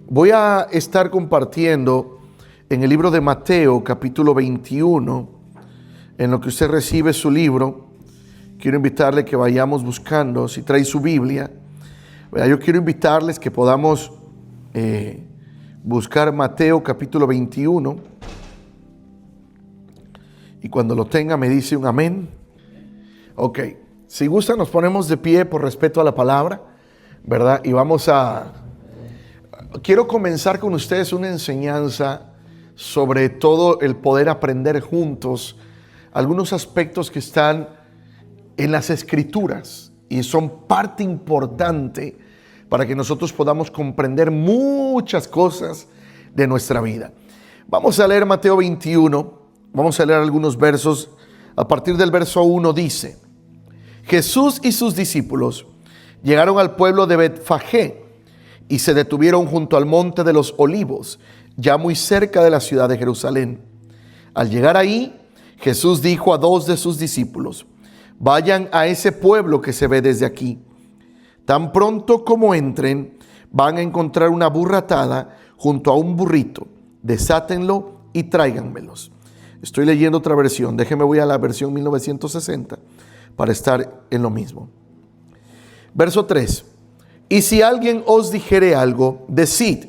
Voy a estar compartiendo en el libro de Mateo, capítulo 21, en lo que usted recibe su libro. Quiero invitarle que vayamos buscando, si trae su Biblia, yo quiero invitarles que podamos buscar Mateo, capítulo 21. Y cuando lo tenga me dice un amén. Ok, si gusta nos ponemos de pie por respeto a la palabra, ¿verdad? Y quiero comenzar con ustedes una enseñanza sobre todo el poder aprender juntos algunos aspectos que están en las Escrituras y son parte importante para que nosotros podamos comprender muchas cosas de nuestra vida. Vamos a leer Mateo 21, vamos a leer algunos versos. A partir del verso 1 dice: Jesús y sus discípulos llegaron al pueblo de Betfagé y se detuvieron junto al monte de los Olivos, ya muy cerca de la ciudad de Jerusalén. Al llegar ahí, Jesús dijo a dos de sus discípulos: vayan a ese pueblo que se ve desde aquí. Tan pronto como entren, van a encontrar una burra atada junto a un burrito. Desátenlo y tráiganmelos. Estoy leyendo otra versión. Déjenme voy a la versión 1960 para estar en lo mismo. Verso 3. Y si alguien os dijere algo, decid: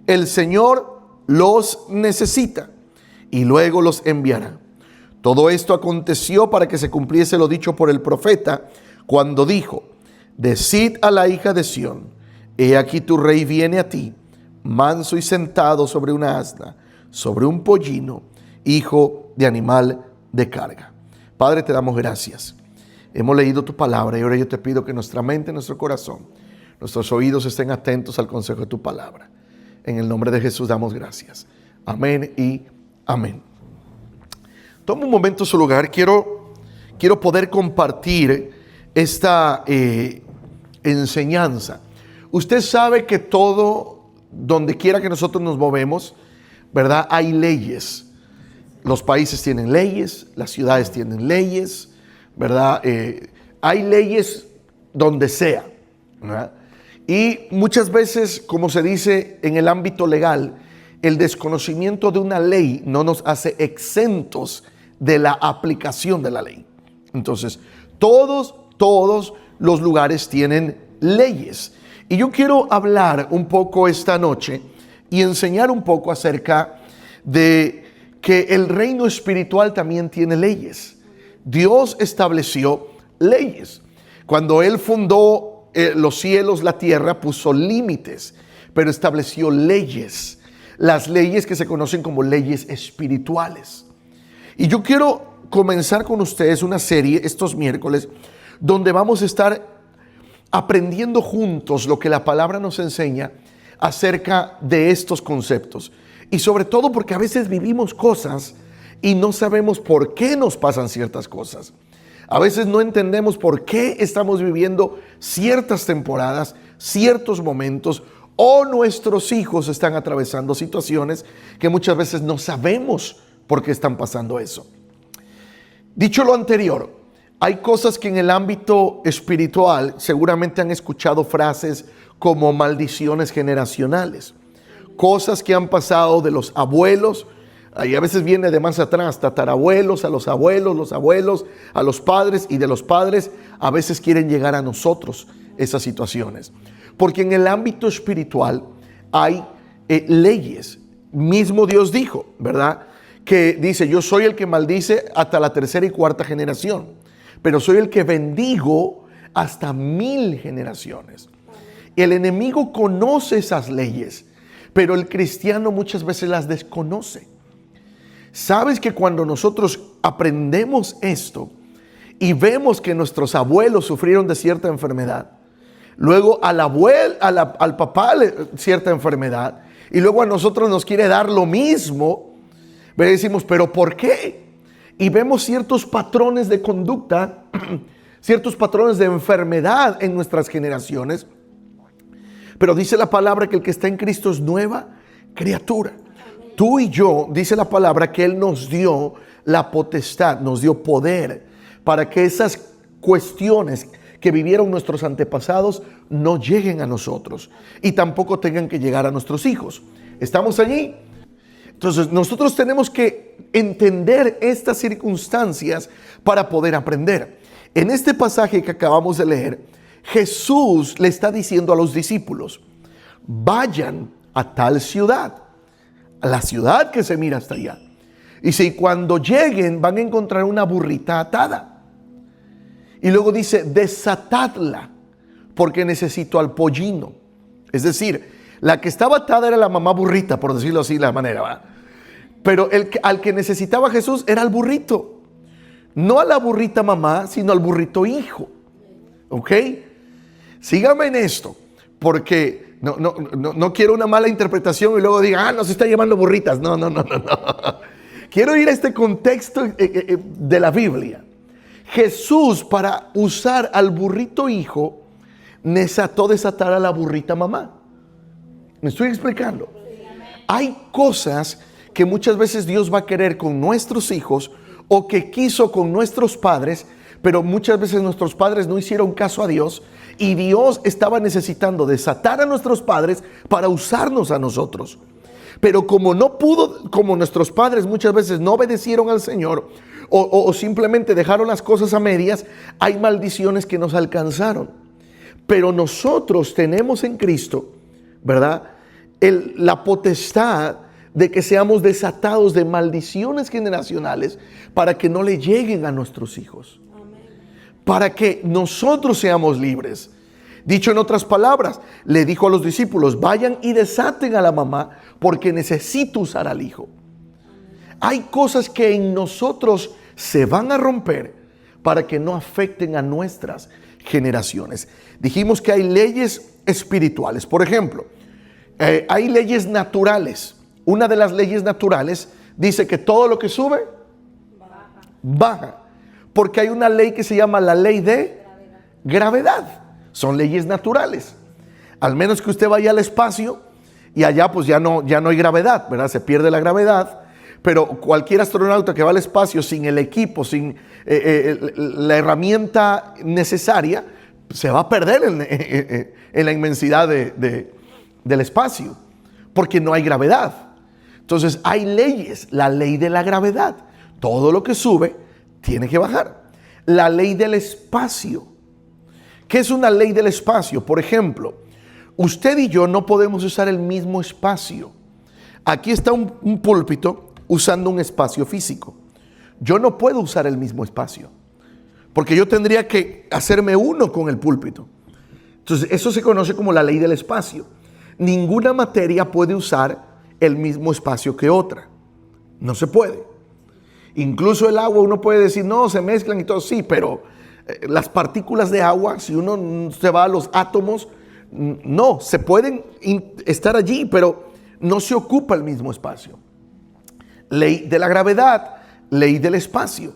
el Señor los necesita, y luego los enviará. Todo esto aconteció para que se cumpliese lo dicho por el profeta, cuando dijo: decid a la hija de Sión, he aquí tu rey viene a ti, manso y sentado sobre una asna, sobre un pollino, hijo de animal de carga. Padre, te damos gracias. Hemos leído tu palabra y ahora yo te pido que nuestra mente, nuestro corazón, nuestros oídos estén atentos al consejo de tu palabra. En el nombre de Jesús damos gracias. Amén y amén. Toma un momento su lugar. Quiero poder compartir esta enseñanza. Usted sabe que todo, donde quiera que nosotros nos movemos, ¿verdad? Hay leyes. Los países tienen leyes, las ciudades tienen leyes, ¿verdad? Hay leyes donde sea, ¿verdad? Y muchas veces, como se dice en el ámbito legal, el desconocimiento de una ley no nos hace exentos de la aplicación de la ley. Entonces, todos los lugares tienen leyes. Y yo quiero hablar un poco esta noche y enseñar un poco acerca de que el reino espiritual también tiene leyes. Dios estableció leyes. Cuando Él fundó los cielos, la tierra, puso límites, pero estableció leyes. Las leyes que se conocen como leyes espirituales. Y yo quiero comenzar con ustedes una serie estos miércoles donde vamos a estar aprendiendo juntos lo que la palabra nos enseña acerca de estos conceptos. Y sobre todo porque a veces vivimos cosas y no sabemos por qué nos pasan ciertas cosas. A veces no entendemos por qué estamos viviendo ciertas temporadas, ciertos momentos, o nuestros hijos están atravesando situaciones que muchas veces no sabemos por qué están pasando eso. Dicho lo anterior, hay cosas que en el ámbito espiritual seguramente han escuchado frases como maldiciones generacionales. Cosas que han pasado de los abuelos, y a veces viene de más atrás, tatarabuelos, a los abuelos, a los padres, y de los padres a veces quieren llegar a nosotros esas situaciones. Porque en el ámbito espiritual hay leyes. Mismo Dios dijo, ¿verdad? Que dice: yo soy el que maldice hasta la tercera y cuarta generación, pero soy el que bendigo hasta 1000 generaciones. El enemigo conoce esas leyes, pero el cristiano muchas veces las desconoce. ¿Sabes que cuando nosotros aprendemos esto y vemos que nuestros abuelos sufrieron de cierta enfermedad, luego al papá cierta enfermedad, y luego a nosotros nos quiere dar lo mismo, decimos: ¿pero por qué? Y vemos ciertos patrones de conducta, ciertos patrones de enfermedad en nuestras generaciones. Pero dice la palabra que el que está en Cristo es nueva criatura. Tú y yo, dice la palabra, que Él nos dio la potestad, nos dio poder para que esas cuestiones que vivieron nuestros antepasados no lleguen a nosotros y tampoco tengan que llegar a nuestros hijos. ¿Estamos allí? Entonces nosotros tenemos que entender estas circunstancias para poder aprender. En este pasaje que acabamos de leer, Jesús le está diciendo a los discípulos: vayan a tal ciudad, a la ciudad que se mira hasta allá. Y si cuando lleguen van a encontrar una burrita atada. Y luego dice: desatadla, porque necesito al pollino. Es decir, la que estaba atada era la mamá burrita, por decirlo así de la manera, ¿va? Pero al que necesitaba Jesús era al burrito. No a la burrita mamá, sino al burrito hijo. ¿Ok? Sígame en esto, porque no quiero una mala interpretación y luego diga: nos está llevando burritas. No. Quiero ir a este contexto de la Biblia. Jesús, para usar al burrito hijo, necesitó desatar a la burrita mamá. ¿Me estoy explicando? Hay cosas que muchas veces Dios va a querer con nuestros hijos o que quiso con nuestros padres, pero muchas veces nuestros padres no hicieron caso a Dios y Dios estaba necesitando desatar a nuestros padres para usarnos a nosotros. Pero como no pudo, como nuestros padres muchas veces no obedecieron al Señor o simplemente dejaron las cosas a medias, hay maldiciones que nos alcanzaron. Pero nosotros tenemos en Cristo, ¿verdad?, la potestad de que seamos desatados de maldiciones generacionales para que no le lleguen a nuestros hijos. Para que nosotros seamos libres. Dicho en otras palabras, le dijo a los discípulos: vayan y desaten a la mamá porque necesito usar al hijo. Hay cosas que en nosotros se van a romper para que no afecten a nuestras generaciones. Dijimos que hay leyes espirituales. Por ejemplo, hay leyes naturales. Una de las leyes naturales dice que todo lo que sube, baja. Porque hay una ley que se llama la ley de gravedad. Son leyes naturales. Al menos que usted vaya al espacio y allá pues ya no hay gravedad, ¿verdad? Se pierde la gravedad. Pero cualquier astronauta que va al espacio sin el equipo, sin la herramienta necesaria, se va a perder en la inmensidad del espacio, porque no hay gravedad. Entonces hay leyes, la ley de la gravedad. Todo lo que sube tiene que bajar. La ley del espacio. ¿Qué es una ley del espacio? Por ejemplo, usted y yo no podemos usar el mismo espacio. Aquí está un púlpito usando un espacio físico. Yo no puedo usar el mismo espacio, porque yo tendría que hacerme uno con el púlpito. Entonces, eso se conoce como la ley del espacio. Ninguna materia puede usar el mismo espacio que otra. No se puede. Incluso el agua, uno puede decir: no, se mezclan y todo. Sí, pero las partículas de agua, si uno se va a los átomos, no, se pueden estar allí, pero no se ocupa el mismo espacio. Ley de la gravedad, ley del espacio.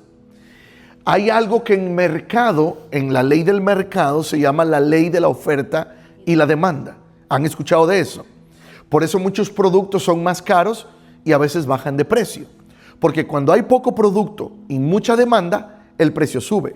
Hay algo que en mercado, en la ley del mercado, se llama la ley de la oferta y la demanda. ¿Han escuchado de eso? Por eso muchos productos son más caros y a veces bajan de precio. Porque cuando hay poco producto y mucha demanda, el precio sube.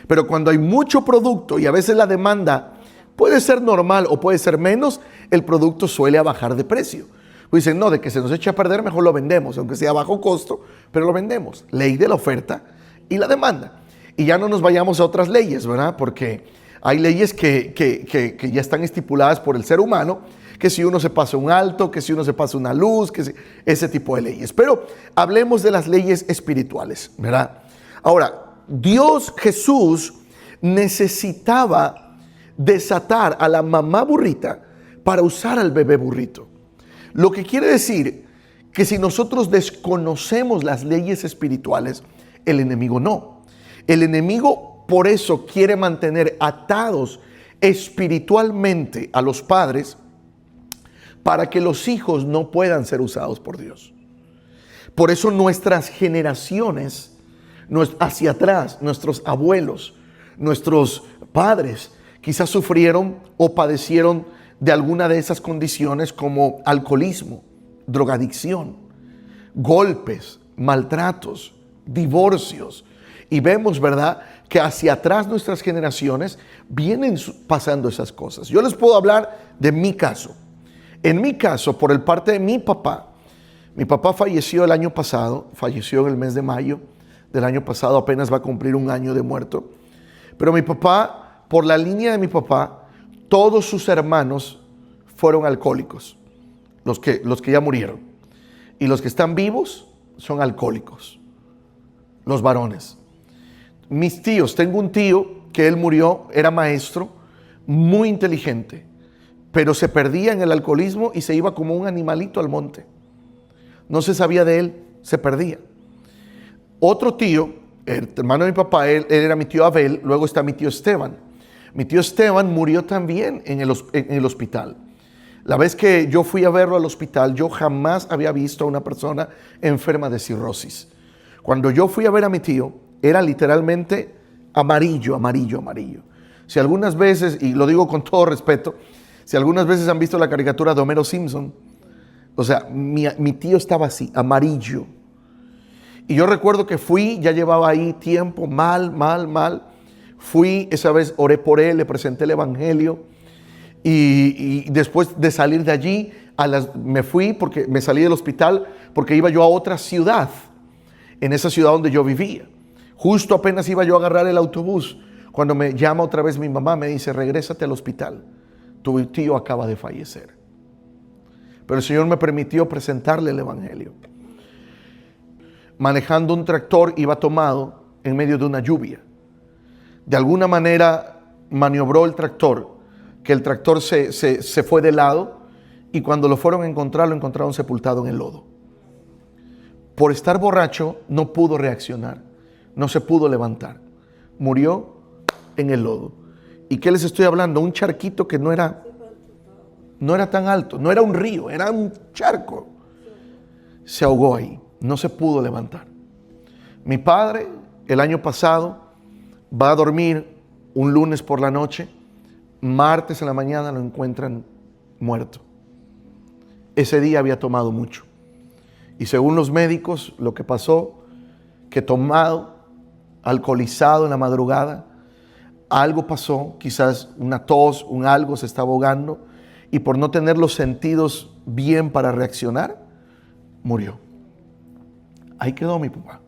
Pero cuando hay mucho producto y a veces la demanda puede ser normal o puede ser menos, el producto suele bajar de precio. Pues dicen: no, de que se nos eche a perder, mejor lo vendemos, aunque sea a bajo costo, pero lo vendemos. Ley de la oferta y la demanda. Y ya no nos vayamos a otras leyes, ¿verdad? Porque hay leyes que ya están estipuladas por el ser humano, que si uno se pasa un alto, que si uno se pasa una luz, ese tipo de leyes. Pero hablemos de las leyes espirituales, ¿verdad? Ahora, Jesús necesitaba desatar a la mamá burrita para usar al bebé burrito. Lo que quiere decir que si nosotros desconocemos las leyes espirituales, el enemigo no. El enemigo por eso quiere mantener atados espiritualmente a los padres para que los hijos no puedan ser usados por Dios. Por eso nuestras generaciones hacia atrás, nuestros abuelos, nuestros padres, quizás sufrieron o padecieron de alguna de esas condiciones como alcoholismo, drogadicción, golpes, maltratos, divorcios. Y vemos, ¿verdad?, que hacia atrás nuestras generaciones vienen pasando esas cosas. Yo les puedo hablar de mi caso. En mi caso, por el parte de mi papá falleció el año pasado, falleció en el mes de mayo del año pasado, apenas va a cumplir un año de muerto. Pero mi papá, por la línea de mi papá, todos sus hermanos fueron alcohólicos, los que ya murieron. Y los que están vivos son alcohólicos, los varones. Mis tíos, tengo un tío que él murió, era maestro, muy inteligente, pero se perdía en el alcoholismo y se iba como un animalito al monte. No se sabía de él, se perdía. Otro tío, el hermano de mi papá, él era mi tío Abel, luego está mi tío Esteban. Mi tío Esteban murió también en el hospital. La vez que yo fui a verlo al hospital, yo jamás había visto a una persona enferma de cirrosis. Cuando yo fui a ver a mi tío, era literalmente amarillo. Si algunas veces, y lo digo con todo respeto, si algunas veces han visto la caricatura de Homero Simpson, o sea, mi tío estaba así, amarillo. Y yo recuerdo que fui, ya llevaba ahí tiempo, mal. Fui, esa vez oré por él, le presenté el evangelio. Y después de salir de allí, me fui porque me salí del hospital porque iba yo a otra ciudad, en esa ciudad donde yo vivía. Justo apenas iba yo a agarrar el autobús, cuando me llama otra vez mi mamá, me dice, regrésate al hospital, tu tío acaba de fallecer. Pero el Señor me permitió presentarle el evangelio. Manejando un tractor, iba tomado en medio de una lluvia. De alguna manera maniobró el tractor, que el tractor se fue de lado, y cuando lo fueron a encontrar, lo encontraron sepultado en el lodo. Por estar borracho no pudo reaccionar, no se pudo levantar, murió en el lodo. ¿Y qué les estoy hablando? Un charquito que no era tan alto, no era un río, era un charco. Se ahogó ahí, no se pudo levantar. Mi padre, el año pasado, va a dormir un lunes por la noche, martes en la mañana lo encuentran muerto. Ese día había tomado mucho. Y según los médicos, lo que pasó, que tomado, alcoholizado en la madrugada, algo pasó, quizás una tos, un algo, se estaba ahogando, y por no tener los sentidos bien para reaccionar, murió. Ahí quedó mi papá.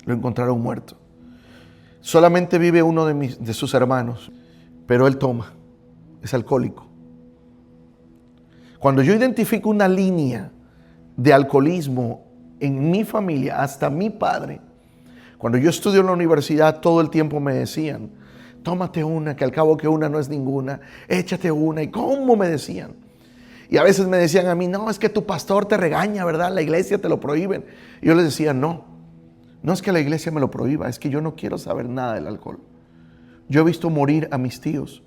Lo encontraron muerto. Solamente vive uno de sus hermanos, pero él toma, es alcohólico. Cuando yo identifico una línea de alcoholismo en mi familia, hasta mi padre, cuando yo estudio en la universidad, todo el tiempo me decían, tómate una, que al cabo que una no es ninguna, échate una. ¿Y cómo me decían? Y a veces me decían a mí, no, es que tu pastor te regaña, ¿verdad? La iglesia te lo prohíben. Y yo les decía, no es que la iglesia me lo prohíba, es que yo no quiero saber nada del alcohol. Yo he visto morir a mis tíos.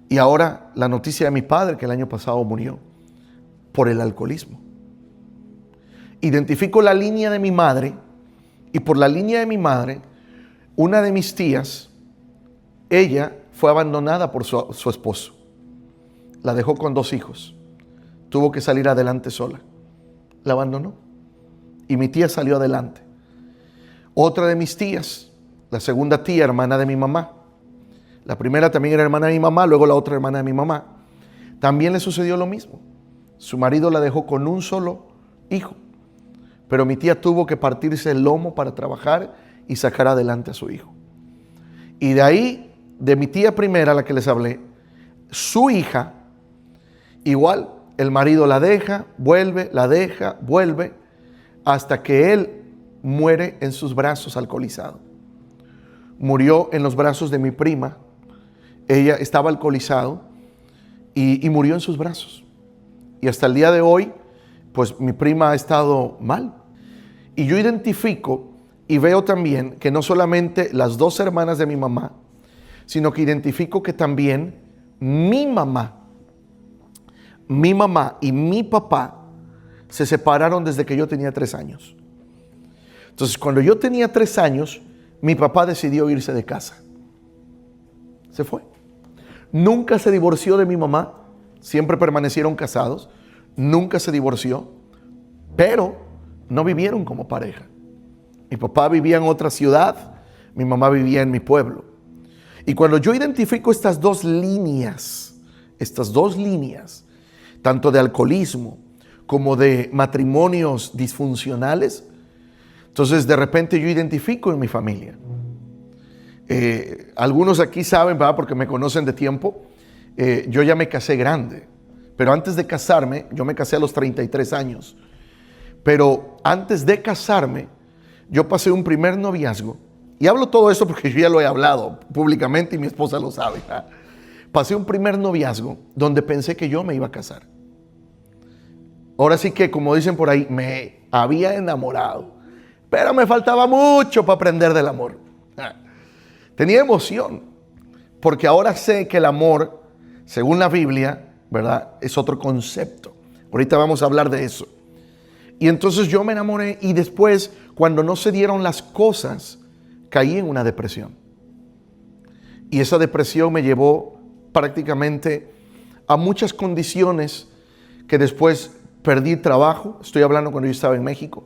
Y ahora la noticia de mi padre, que el año pasado murió por el alcoholismo. Identifico la línea de mi madre, y por la línea de mi madre, una de mis tías, ella fue abandonada por su esposo. La dejó con 2 hijos. Tuvo que salir adelante sola. La abandonó. Y mi tía salió adelante. Otra de mis tías, la segunda tía, hermana de mi mamá. La primera también era hermana de mi mamá, luego la otra hermana de mi mamá. También le sucedió lo mismo. Su marido la dejó con un solo hijo. Pero mi tía tuvo que partirse el lomo para trabajar y sacar adelante a su hijo. Y de ahí, de mi tía primera, la que les hablé, su hija, igual, el marido la deja, vuelve, hasta que él muere en sus brazos alcoholizado. Murió en los brazos de mi prima. Ella estaba alcoholizado y murió en sus brazos. Y hasta el día de hoy, pues mi prima ha estado mal. Y yo identifico y veo también que no solamente las 2 hermanas de mi mamá, sino que identifico que también mi mamá y mi papá se separaron desde que yo tenía 3 años. Entonces, cuando yo tenía 3 años, mi papá decidió irse de casa. Se fue. Nunca se divorció de mi mamá. Siempre permanecieron casados. Nunca se divorció. Pero no vivieron como pareja. Mi papá vivía en otra ciudad. Mi mamá vivía en mi pueblo. Y cuando yo identifico estas dos líneas, tanto de alcoholismo como de matrimonios disfuncionales, entonces de repente yo identifico en mi familia. Algunos aquí saben, ¿verdad? Porque me conocen de tiempo, yo ya me casé grande, pero antes de casarme, yo me casé a los 33 años, pero antes de casarme, yo pasé un primer noviazgo, y hablo todo eso porque yo ya lo he hablado públicamente y mi esposa lo sabe, ¿verdad? Pasé un primer noviazgo donde pensé que yo me iba a casar. Ahora sí que, como dicen por ahí, me había enamorado, pero me faltaba mucho para aprender del amor. Tenía emoción, porque ahora sé que el amor, según la Biblia, ¿verdad?, es otro concepto. Ahorita vamos a hablar de eso. Y entonces yo me enamoré y después, cuando no se dieron las cosas, caí en una depresión. Y esa depresión me llevó prácticamente a muchas condiciones que después perdí trabajo. Estoy hablando cuando yo estaba en México.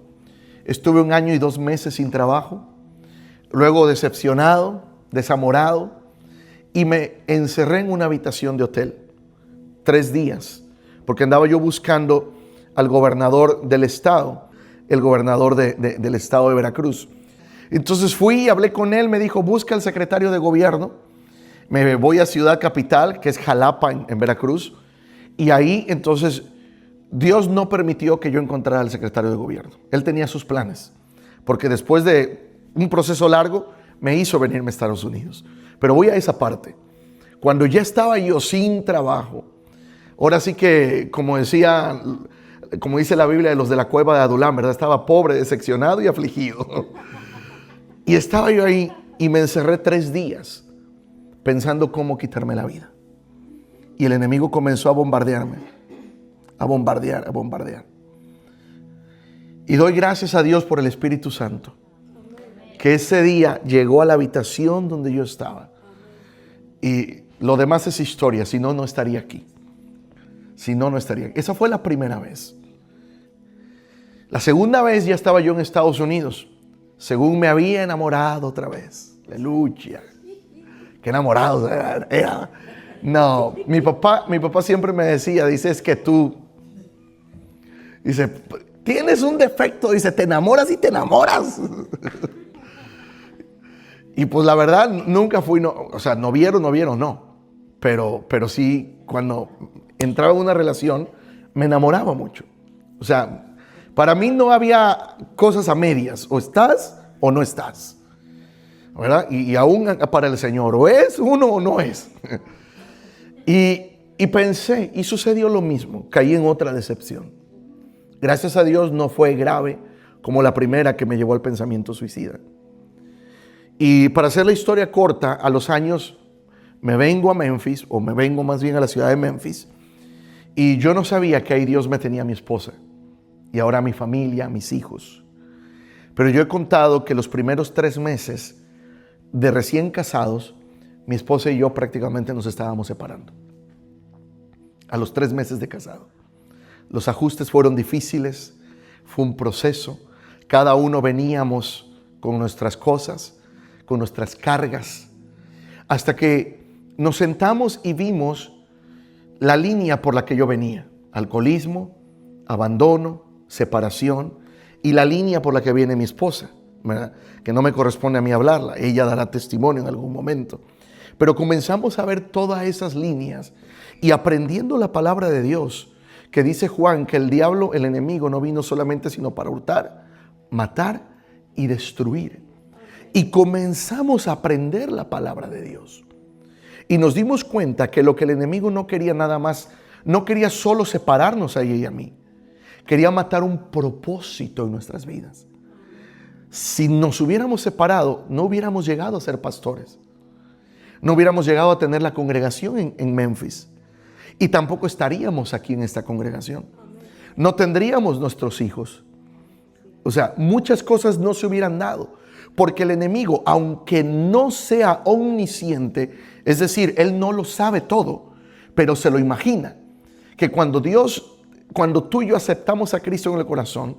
Estuve 1 año y 2 meses sin trabajo. Luego decepcionado, desamorado, y me encerré en una habitación de hotel 3 días, porque andaba yo buscando al gobernador del estado, el gobernador del estado de Veracruz. Entonces fui y hablé con él, me dijo, busca al secretario de gobierno. Me voy a Ciudad Capital, que es Jalapa en Veracruz, y ahí entonces Dios no permitió que yo encontrara al secretario de gobierno. Él tenía sus planes, porque después de un proceso largo me hizo venirme a Estados Unidos. Pero voy a esa parte. Cuando ya estaba yo sin trabajo, ahora sí que, como dice la Biblia de los de la cueva de Adulán, ¿verdad? Estaba pobre, decepcionado y afligido. Y estaba yo ahí y me encerré 3 días pensando cómo quitarme la vida. Y el enemigo comenzó a bombardearme, a bombardear. Y doy gracias a Dios por el Espíritu Santo, que ese día llegó a la habitación donde yo estaba. Y lo demás es historia, si no, no estaría aquí. Esa fue la primera vez. La segunda vez ya estaba yo en Estados Unidos, según me había enamorado otra vez. Aleluya. Qué enamorado era. No, mi papá siempre me decía, dice, es que tú, dice, tienes un defecto, dice, te enamoras y te enamoras. Y pues la verdad, nunca fui, noviero, no. Pero sí, cuando entraba en una relación, me enamoraba mucho. O sea, para mí no había cosas a medias, o estás o no estás, ¿verdad? Y aún para el Señor, o es uno o no es. Y pensé, y sucedió lo mismo, caí en otra decepción. Gracias a Dios no fue grave como la primera que me llevó al pensamiento suicida. Y para hacer la historia corta, a los años me vengo a Memphis, o me vengo más bien a la ciudad de Memphis, y yo no sabía que ahí Dios me tenía a mi esposa, y ahora a mi familia, a mis hijos. Pero yo he contado que los primeros 3 meses de recién casados, mi esposa y yo prácticamente nos estábamos separando. A los 3 meses de casado. Los ajustes fueron difíciles, fue un proceso. Cada uno veníamos con nuestras cosas, con nuestras cargas, hasta que nos sentamos y vimos la línea por la que yo venía: alcoholismo, abandono, separación, y la línea por la que viene mi esposa, ¿verdad? Que no me corresponde a mí hablarla, ella dará testimonio en algún momento. Pero comenzamos a ver todas esas líneas y aprendiendo la palabra de Dios, que dice Juan que el diablo, el enemigo, no vino solamente sino para hurtar, matar y destruir. Y comenzamos a aprender la palabra de Dios. Y nos dimos cuenta que lo que el enemigo no quería nada más, no quería solo separarnos a ella y a mí. Quería matar un propósito en nuestras vidas. Si nos hubiéramos separado, no hubiéramos llegado a ser pastores. No hubiéramos llegado a tener la congregación en Memphis. Y tampoco estaríamos aquí en esta congregación. No tendríamos nuestros hijos. O sea, muchas cosas no se hubieran dado. Porque el enemigo, aunque no sea omnisciente, es decir, él no lo sabe todo, pero se lo imagina. Que cuando tú y yo aceptamos a Cristo en el corazón,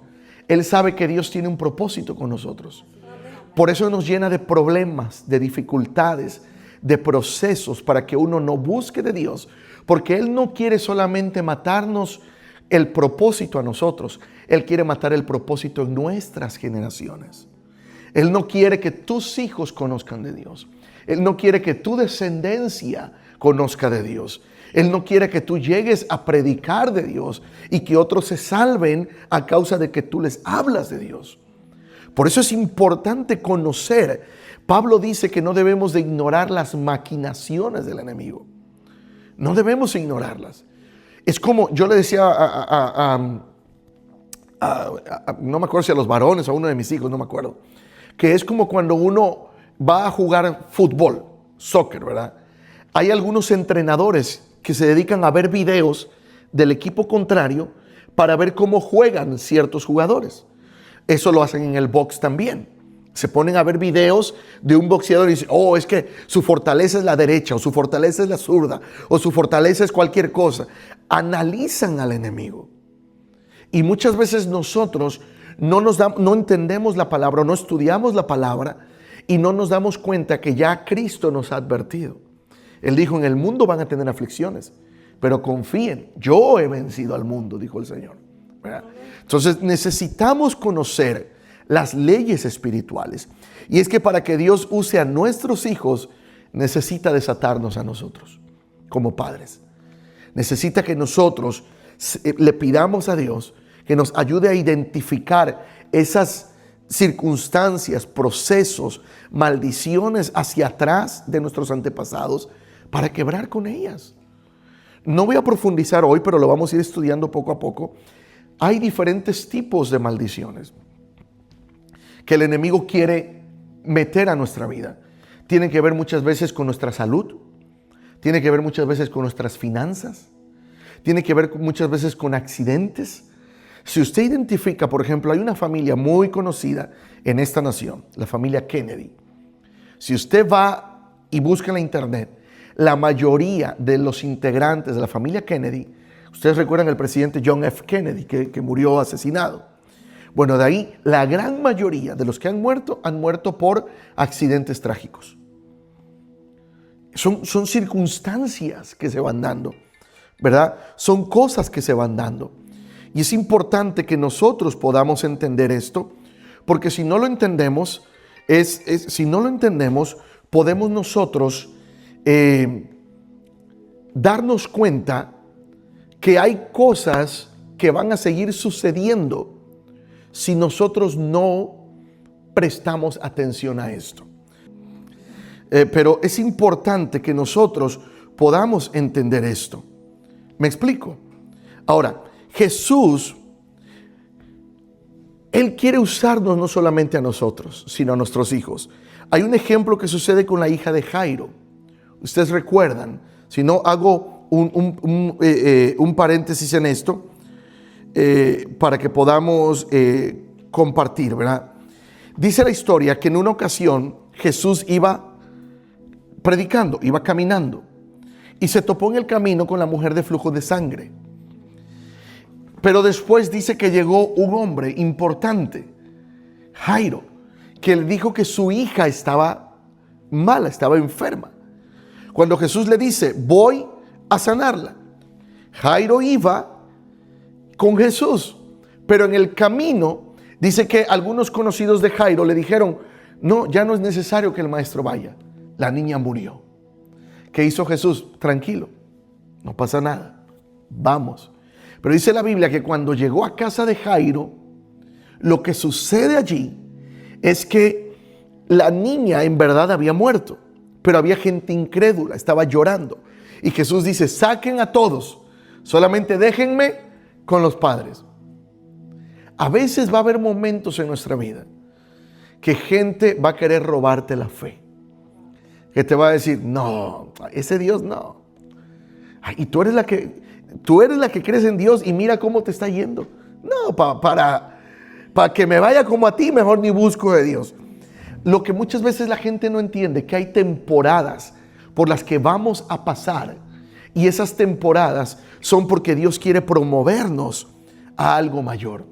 él sabe que Dios tiene un propósito con nosotros. Por eso nos llena de problemas, de dificultades, de procesos para que uno no busque de Dios. Porque Él no quiere solamente matarnos el propósito a nosotros. Él quiere matar el propósito en nuestras generaciones. Él no quiere que tus hijos conozcan de Dios. Él no quiere que tu descendencia conozca de Dios. Él no quiere que tú llegues a predicar de Dios y que otros se salven a causa de que tú les hablas de Dios. Por eso es importante conocer. Pablo dice que no debemos de ignorar las maquinaciones del enemigo. No debemos ignorarlas. Es como yo le decía no me acuerdo si a los varones o a uno de mis hijos, no me acuerdo, que es como cuando uno va a jugar fútbol, soccer, ¿verdad? Hay algunos entrenadores que se dedican a ver videos del equipo contrario para ver cómo juegan ciertos jugadores. Eso lo hacen en el box también. Se ponen a ver videos de un boxeador y dicen, oh, es que su fortaleza es la derecha, o su fortaleza es la zurda, o su fortaleza es cualquier cosa. Analizan al enemigo. Y muchas veces nosotros no entendemos la palabra, no estudiamos la palabra y no nos damos cuenta que ya Cristo nos ha advertido. Él dijo, en el mundo van a tener aflicciones, pero confíen, yo he vencido al mundo, dijo el Señor. ¿Verdad? Entonces necesitamos conocer las leyes espirituales. Y es que para que Dios use a nuestros hijos, necesita desatarnos a nosotros como padres. Necesita que nosotros le pidamos a Dios que nos ayude a identificar esas circunstancias, procesos, maldiciones hacia atrás de nuestros antepasados para quebrar con ellas. No voy a profundizar hoy, pero lo vamos a ir estudiando poco a poco. Hay diferentes tipos de maldiciones que el enemigo quiere meter a nuestra vida. Tienen que ver muchas veces con nuestra salud, tiene que ver muchas veces con nuestras finanzas, tiene que ver muchas veces con accidentes. Si usted identifica, por ejemplo, hay una familia muy conocida en esta nación, la familia Kennedy. Si usted va y busca en la internet, la mayoría de los integrantes de la familia Kennedy, ustedes recuerdan el presidente John F. Kennedy que murió asesinado. Bueno, de ahí la gran mayoría de los que han muerto por accidentes trágicos. Son circunstancias que se van dando, ¿verdad? Son cosas que se van dando. Y es importante que nosotros podamos entender esto, porque si no lo entendemos, podemos nosotros darnos cuenta que hay cosas que van a seguir sucediendo si nosotros no prestamos atención a esto. Pero es importante que nosotros podamos entender esto. ¿Me explico? Ahora, Jesús, Él quiere usarnos no solamente a nosotros, sino a nuestros hijos. Hay un ejemplo que sucede con la hija de Jairo. Ustedes recuerdan, si no hago un paréntesis en esto, para que podamos compartir, ¿verdad? Dice la historia que en una ocasión Jesús iba predicando, iba caminando y se topó en el camino con la mujer de flujo de sangre. Pero después dice que llegó un hombre importante, Jairo, que le dijo que su hija estaba mala, estaba enferma. Cuando Jesús le dice, voy a sanarla, Jairo iba con Jesús, pero en el camino dice que algunos conocidos de Jairo le dijeron, no, ya no es necesario que el maestro vaya, la niña murió. ¿Qué hizo Jesús? Tranquilo, no pasa nada, vamos. Pero dice la Biblia que cuando llegó a casa de Jairo, lo que sucede allí es que la niña en verdad había muerto, pero había gente incrédula, estaba llorando. Y Jesús dice, saquen a todos, solamente déjenme con los padres. A veces va a haber momentos en nuestra vida que gente va a querer robarte la fe. Que te va a decir, no, ese Dios no. Y tú eres la que crees en Dios y mira cómo te está yendo. No, para que me vaya como a ti, mejor ni busco de Dios. Lo que muchas veces la gente no entiende, que hay temporadas por las que vamos a pasar. Y esas temporadas son porque Dios quiere promovernos a algo mayor.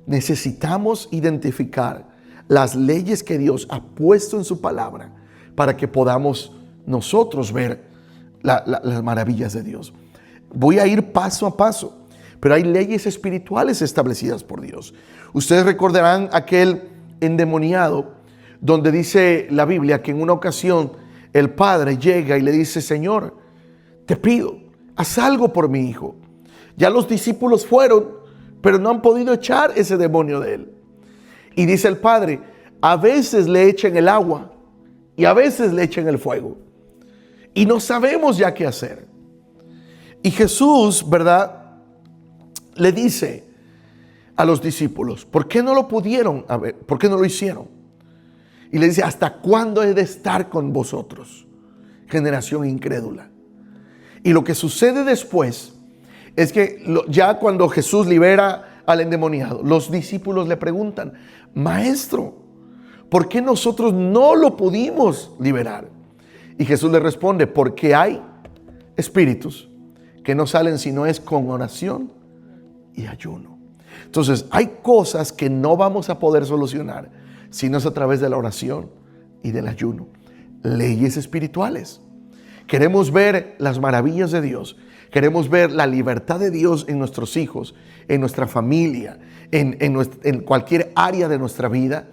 Necesitamos identificar las leyes que Dios ha puesto en su palabra para que podamos nosotros ver las maravillas de Dios. Voy a ir paso a paso, pero hay leyes espirituales establecidas por Dios. Ustedes recordarán aquel endemoniado donde dice la Biblia que en una ocasión el padre llega y le dice: Señor, te pido, haz algo por mi hijo. Ya los discípulos fueron, pero no han podido echar ese demonio de él. Y dice el padre: a veces le echan el agua y a veces le echan el fuego. Y no sabemos ya qué hacer. Y Jesús, ¿verdad?, le dice a los discípulos: ¿por qué no lo pudieron haber? ¿Por qué no lo hicieron? Y le dice: ¿hasta cuándo he de estar con vosotros, generación incrédula? Y lo que sucede después es que ya cuando Jesús libera al endemoniado, los discípulos le preguntan: Maestro, ¿por qué nosotros no lo pudimos liberar? Y Jesús le responde: porque hay espíritus que no salen si no es con oración y ayuno. Entonces hay cosas que no vamos a poder solucionar si no es a través de la oración y del ayuno. Leyes espirituales. Queremos ver las maravillas de Dios. Queremos ver la libertad de Dios en nuestros hijos, en nuestra familia, en cualquier área de nuestra vida.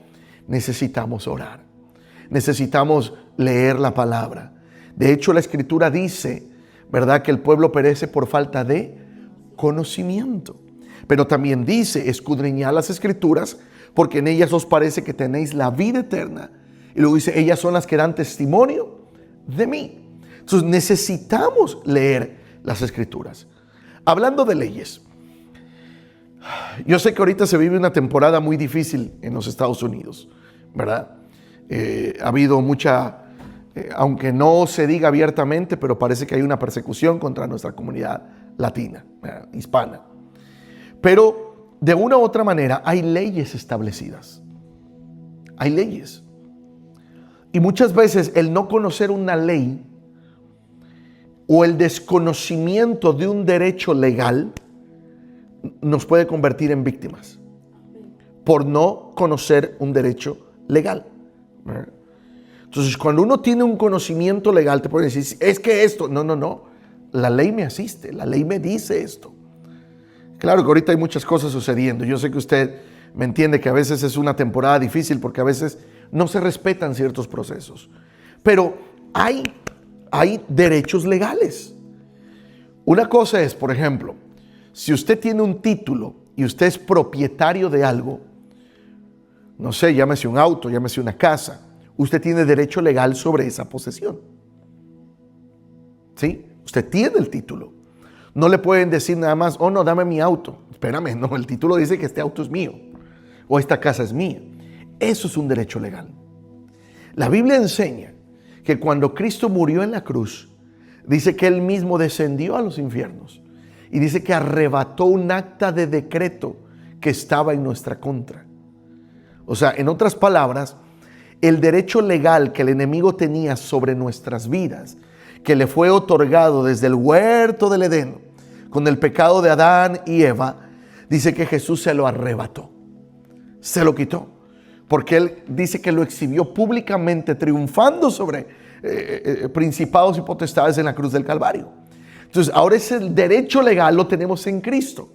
Necesitamos orar. Necesitamos leer la palabra. De hecho, la Escritura dice, ¿verdad?, que el pueblo perece por falta de conocimiento. Pero también dice: escudriñad las Escrituras, porque en ellas os parece que tenéis la vida eterna. Y luego dice: ellas son las que dan testimonio de mí. Entonces necesitamos leer las Escrituras. Hablando de leyes, yo sé que ahorita se vive una temporada muy difícil en los Estados Unidos, ¿verdad? Ha habido mucha, aunque no se diga abiertamente, pero parece que hay una persecución contra nuestra comunidad latina, hispana. Pero de una u otra manera hay leyes establecidas. Hay leyes. Y muchas veces el no conocer una ley o el desconocimiento de un derecho legal nos puede convertir en víctimas por no conocer un derecho legal. Entonces, cuando uno tiene un conocimiento legal, te puede decir: es que esto, no, la ley me asiste, la ley me dice esto. Claro que ahorita hay muchas cosas sucediendo. Yo sé que usted me entiende que a veces es una temporada difícil porque a veces no se respetan ciertos procesos. Pero hay derechos legales. Una cosa es, por ejemplo, si usted tiene un título y usted es propietario de algo, no sé, llámese un auto, llámese una casa, usted tiene derecho legal sobre esa posesión. ¿Sí? Usted tiene el título. No le pueden decir nada más: oh no, dame mi auto. Espérame, no, el título dice que este auto es mío o esta casa es mía. Eso es un derecho legal. La Biblia enseña que cuando Cristo murió en la cruz, dice que Él mismo descendió a los infiernos y dice que arrebató un acta de decreto que estaba en nuestra contra. O sea, en otras palabras, el derecho legal que el enemigo tenía sobre nuestras vidas, que le fue otorgado desde el huerto del Edén, con el pecado de Adán y Eva, dice que Jesús se lo arrebató, se lo quitó, porque Él dice que lo exhibió públicamente, triunfando sobre principados y potestades en la cruz del Calvario. Entonces, ahora ese derecho legal lo tenemos en Cristo.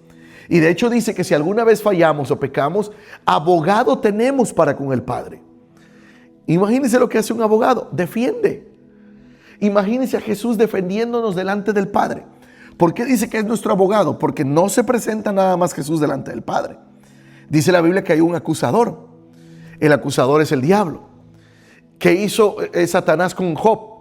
Y de hecho dice que si alguna vez fallamos o pecamos, abogado tenemos para con el Padre. Imagínense lo que hace un abogado: defiende. Imagínense a Jesús defendiéndonos delante del Padre. ¿Por qué dice que es nuestro abogado? Porque no se presenta nada más Jesús delante del Padre. Dice la Biblia que hay un acusador. El acusador es el diablo. ¿Qué hizo Satanás con Job?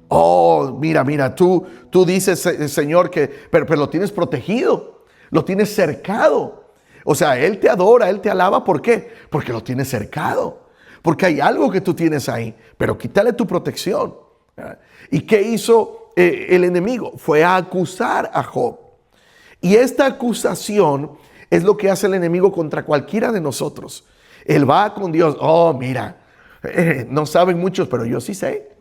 Oh, mira, tú dices, Señor, pero lo tienes protegido, lo tienes cercado. O sea, Él te adora, Él te alaba. ¿Por qué? Porque lo tienes cercado. Porque hay algo que tú tienes ahí, pero quítale tu protección. ¿Y qué hizo el enemigo? Fue a acusar a Job. Y esta acusación es lo que hace el enemigo contra cualquiera de nosotros. Él va con Dios: oh, mira, no saben muchos, pero yo sí sé.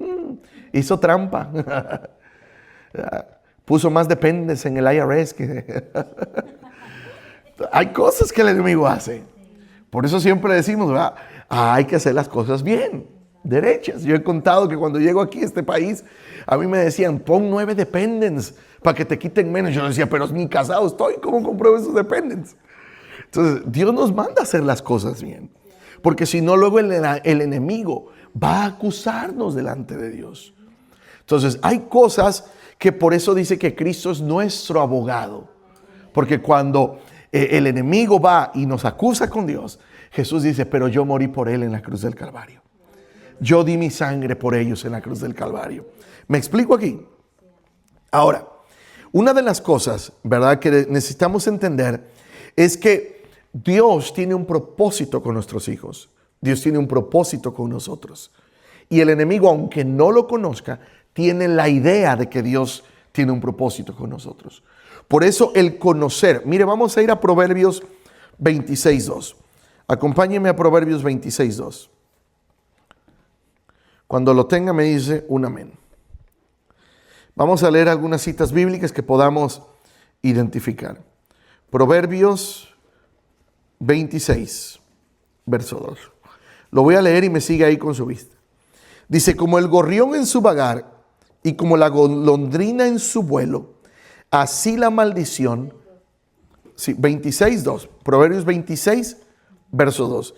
Hizo trampa. Puso más dependes en el IRS que... Hay cosas que el enemigo hace. Por eso siempre decimos, ¿verdad?, hay que hacer las cosas bien, derechas. Yo he contado que cuando llego aquí a este país, a mí me decían, pon 9 dependents para que te quiten menos. Yo decía, pero ni casado estoy, ¿cómo compruebo esos dependents? Entonces, Dios nos manda a hacer las cosas bien. Porque si no, luego el enemigo va a acusarnos delante de Dios. Entonces, hay cosas que por eso dice que Cristo es nuestro abogado. Porque cuando el enemigo va y nos acusa con Dios, Jesús dice, pero yo morí por él en la cruz del Calvario. Yo di mi sangre por ellos en la cruz del Calvario. ¿Me explico aquí? Ahora, una de las cosas, ¿verdad?, que necesitamos entender es que Dios tiene un propósito con nuestros hijos. Dios tiene un propósito con nosotros. Y el enemigo, aunque no lo conozca, tiene la idea de que Dios tiene un propósito con nosotros. Por eso el conocer. Mire, vamos a ir a Proverbios 26:2. Acompáñeme a Proverbios 26:2. Cuando lo tenga me dice un amén. Vamos a leer algunas citas bíblicas que podamos identificar. Proverbios 26, verso 2. Lo voy a leer y me sigue ahí con su vista. Dice, como el gorrión en su vagar y como la golondrina en su vuelo, así la maldición. Sí, 26:2. Proverbios 26, verso 2.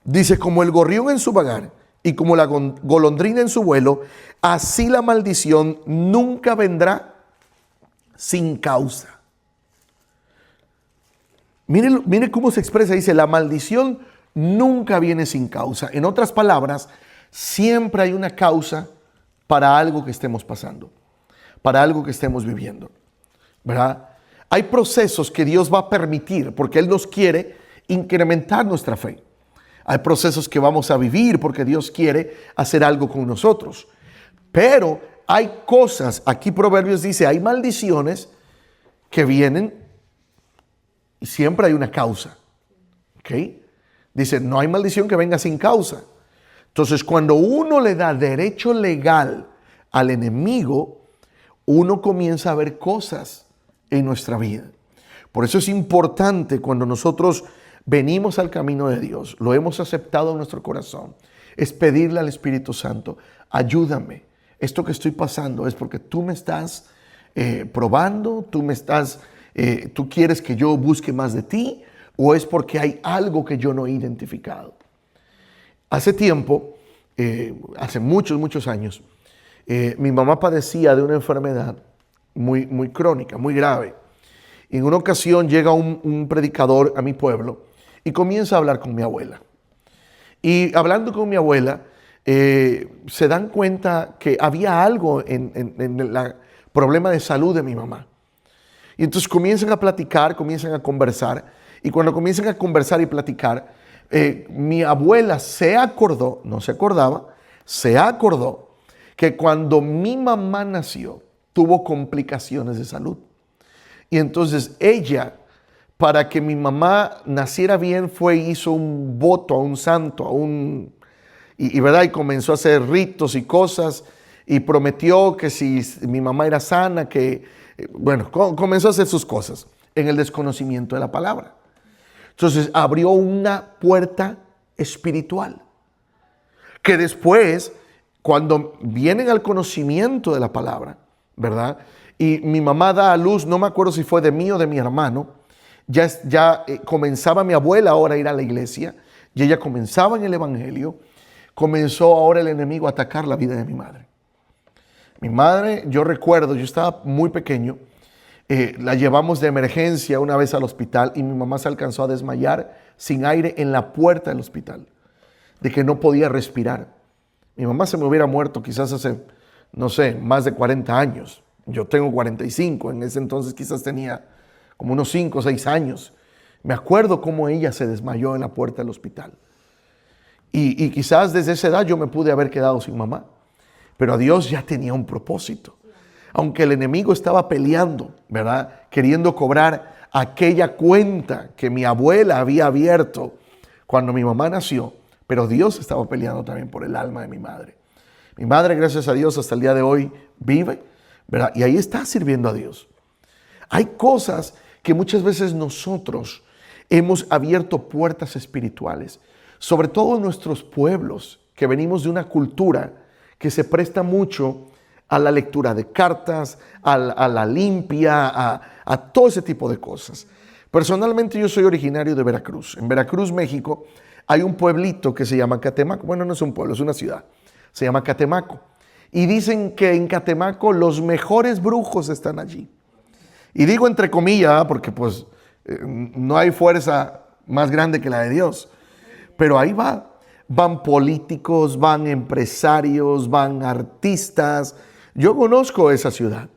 Dice, como el gorrión en su vagar y como la golondrina en su vuelo, así la maldición nunca vendrá sin causa. Mire cómo se expresa, dice, la maldición nunca viene sin causa. En otras palabras, siempre hay una causa para algo que estemos pasando, para algo que estemos viviendo, ¿verdad? Hay procesos que Dios va a permitir porque Él nos quiere incrementar nuestra fe. Hay procesos que vamos a vivir porque Dios quiere hacer algo con nosotros. Pero hay cosas, aquí Proverbios dice, hay maldiciones que vienen y siempre hay una causa. ¿Ok? Dice, no hay maldición que venga sin causa. Entonces, cuando uno le da derecho legal al enemigo, uno comienza a ver cosas en nuestra vida. Por eso es importante cuando nosotros venimos al camino de Dios, lo hemos aceptado en nuestro corazón, es pedirle al Espíritu Santo, ayúdame. Esto que estoy pasando es porque tú me estás probando, tú quieres que yo busque más de ti, o es porque hay algo que yo no he identificado. Hace tiempo, hace muchos años, mi mamá padecía de una enfermedad muy crónica, muy grave. En una ocasión llega un predicador a mi pueblo y comienza a hablar con mi abuela. Y hablando con mi abuela, se dan cuenta que había algo en el problema de salud de mi mamá. Y entonces comienzan a platicar, comienzan a conversar. Y cuando comienzan a conversar y platicar, mi abuela se acordó, no se acordaba, se acordó que cuando mi mamá nació, tuvo complicaciones de salud. Y entonces ella, para que mi mamá naciera bien, hizo un voto a un santo, ¿verdad? Y comenzó a hacer ritos y cosas, y prometió que si mi mamá era sana, comenzó a hacer sus cosas en el desconocimiento de la palabra. Entonces abrió una puerta espiritual, que después, cuando vienen al conocimiento de la palabra, ¿verdad? Y mi mamá da a luz, no me acuerdo si fue de mí o de mi hermano, ya comenzaba mi abuela ahora a ir a la iglesia, y ella comenzaba en el evangelio, comenzó ahora el enemigo a atacar la vida de mi madre. Mi madre, yo recuerdo, yo estaba muy pequeño, la llevamos de emergencia una vez al hospital y mi mamá se alcanzó a desmayar sin aire en la puerta del hospital, de que no podía respirar. Mi mamá se me hubiera muerto quizás hace, no sé, más de 40 años. Yo tengo 45, en ese entonces quizás tenía como unos 5 o 6 años. Me acuerdo cómo ella se desmayó en la puerta del hospital. Y quizás desde esa edad yo me pude haber quedado sin mamá. Pero Dios ya tenía un propósito. Aunque el enemigo estaba peleando, ¿verdad? Queriendo cobrar aquella cuenta que mi abuela había abierto cuando mi mamá nació. Pero Dios estaba peleando también por el alma de mi madre. Mi madre, gracias a Dios, hasta el día de hoy vive, ¿verdad? Y ahí está sirviendo a Dios. Hay cosas que muchas veces nosotros hemos abierto puertas espirituales sobre todo en nuestros pueblos, que venimos de una cultura que se presta mucho a la lectura de cartas, a la limpia, a todo ese tipo de cosas. Personalmente yo soy originario de Veracruz. En Veracruz, México, hay un pueblito que se llama Catemaco. Bueno, no es un pueblo, es una ciudad. Se llama Catemaco. Y dicen que en Catemaco los mejores brujos están allí. Y digo entre comillas, porque pues no hay fuerza más grande que la de Dios. Pero ahí van políticos, van empresarios, van artistas. Yo conozco esa ciudad.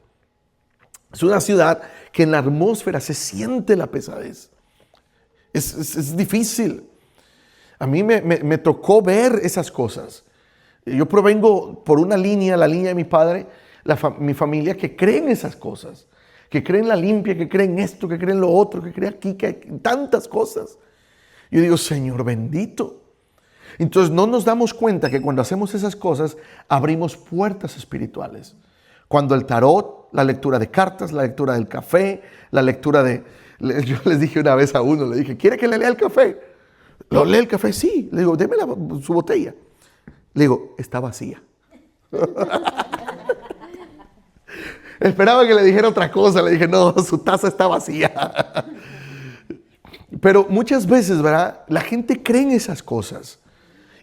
Es una ciudad que en la atmósfera se siente la pesadez. Es difícil. A mí me tocó ver esas cosas. Yo provengo por una línea, la línea de mi padre, mi familia, que cree en esas cosas. Que cree en la limpia, que cree en esto, que cree en lo otro, que cree aquí, que hay tantas cosas. Yo digo, Señor bendito. Entonces no nos damos cuenta que cuando hacemos esas cosas, abrimos puertas espirituales. Cuando el tarot, la lectura de cartas, la lectura del café, la lectura de... Yo les dije una vez a uno, le dije, ¿quiere que le lea el café? ¿Lo lee el café? Sí. Le digo, déme su botella. Le digo, está vacía. Esperaba que le dijera otra cosa. Le dije, no, su taza está vacía. Pero muchas veces, ¿verdad? La gente cree en esas cosas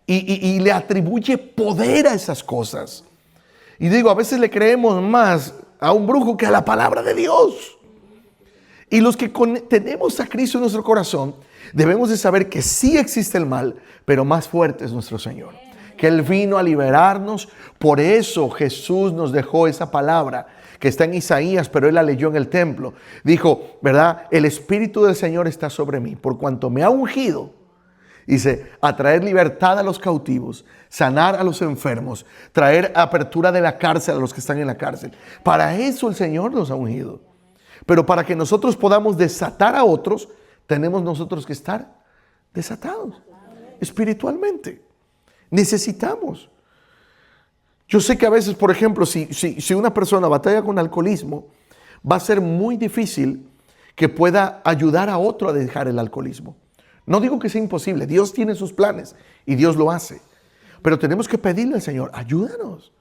y le atribuye poder a esas cosas. Y digo, a veces le creemos más a un brujo que a la palabra de Dios. Y los que tenemos a Cristo en nuestro corazón, debemos de saber que sí existe el mal, pero más fuerte es nuestro Señor. Que Él vino a liberarnos. Por eso Jesús nos dejó esa palabra que está en Isaías, pero Él la leyó en el templo. Dijo, ¿verdad? El Espíritu del Señor está sobre mí, por cuanto me ha ungido. Dice, a traer libertad a los cautivos, sanar a los enfermos, traer apertura de la cárcel a los que están en la cárcel. Para eso el Señor nos ha ungido. Pero para que nosotros podamos desatar a otros, tenemos nosotros que estar desatados espiritualmente. Necesitamos. Yo sé que a veces, por ejemplo, si una persona batalla con alcoholismo, va a ser muy difícil que pueda ayudar a otro a dejar el alcoholismo. No digo que sea imposible, Dios tiene sus planes y Dios lo hace. Pero tenemos que pedirle al Señor, ayúdanos.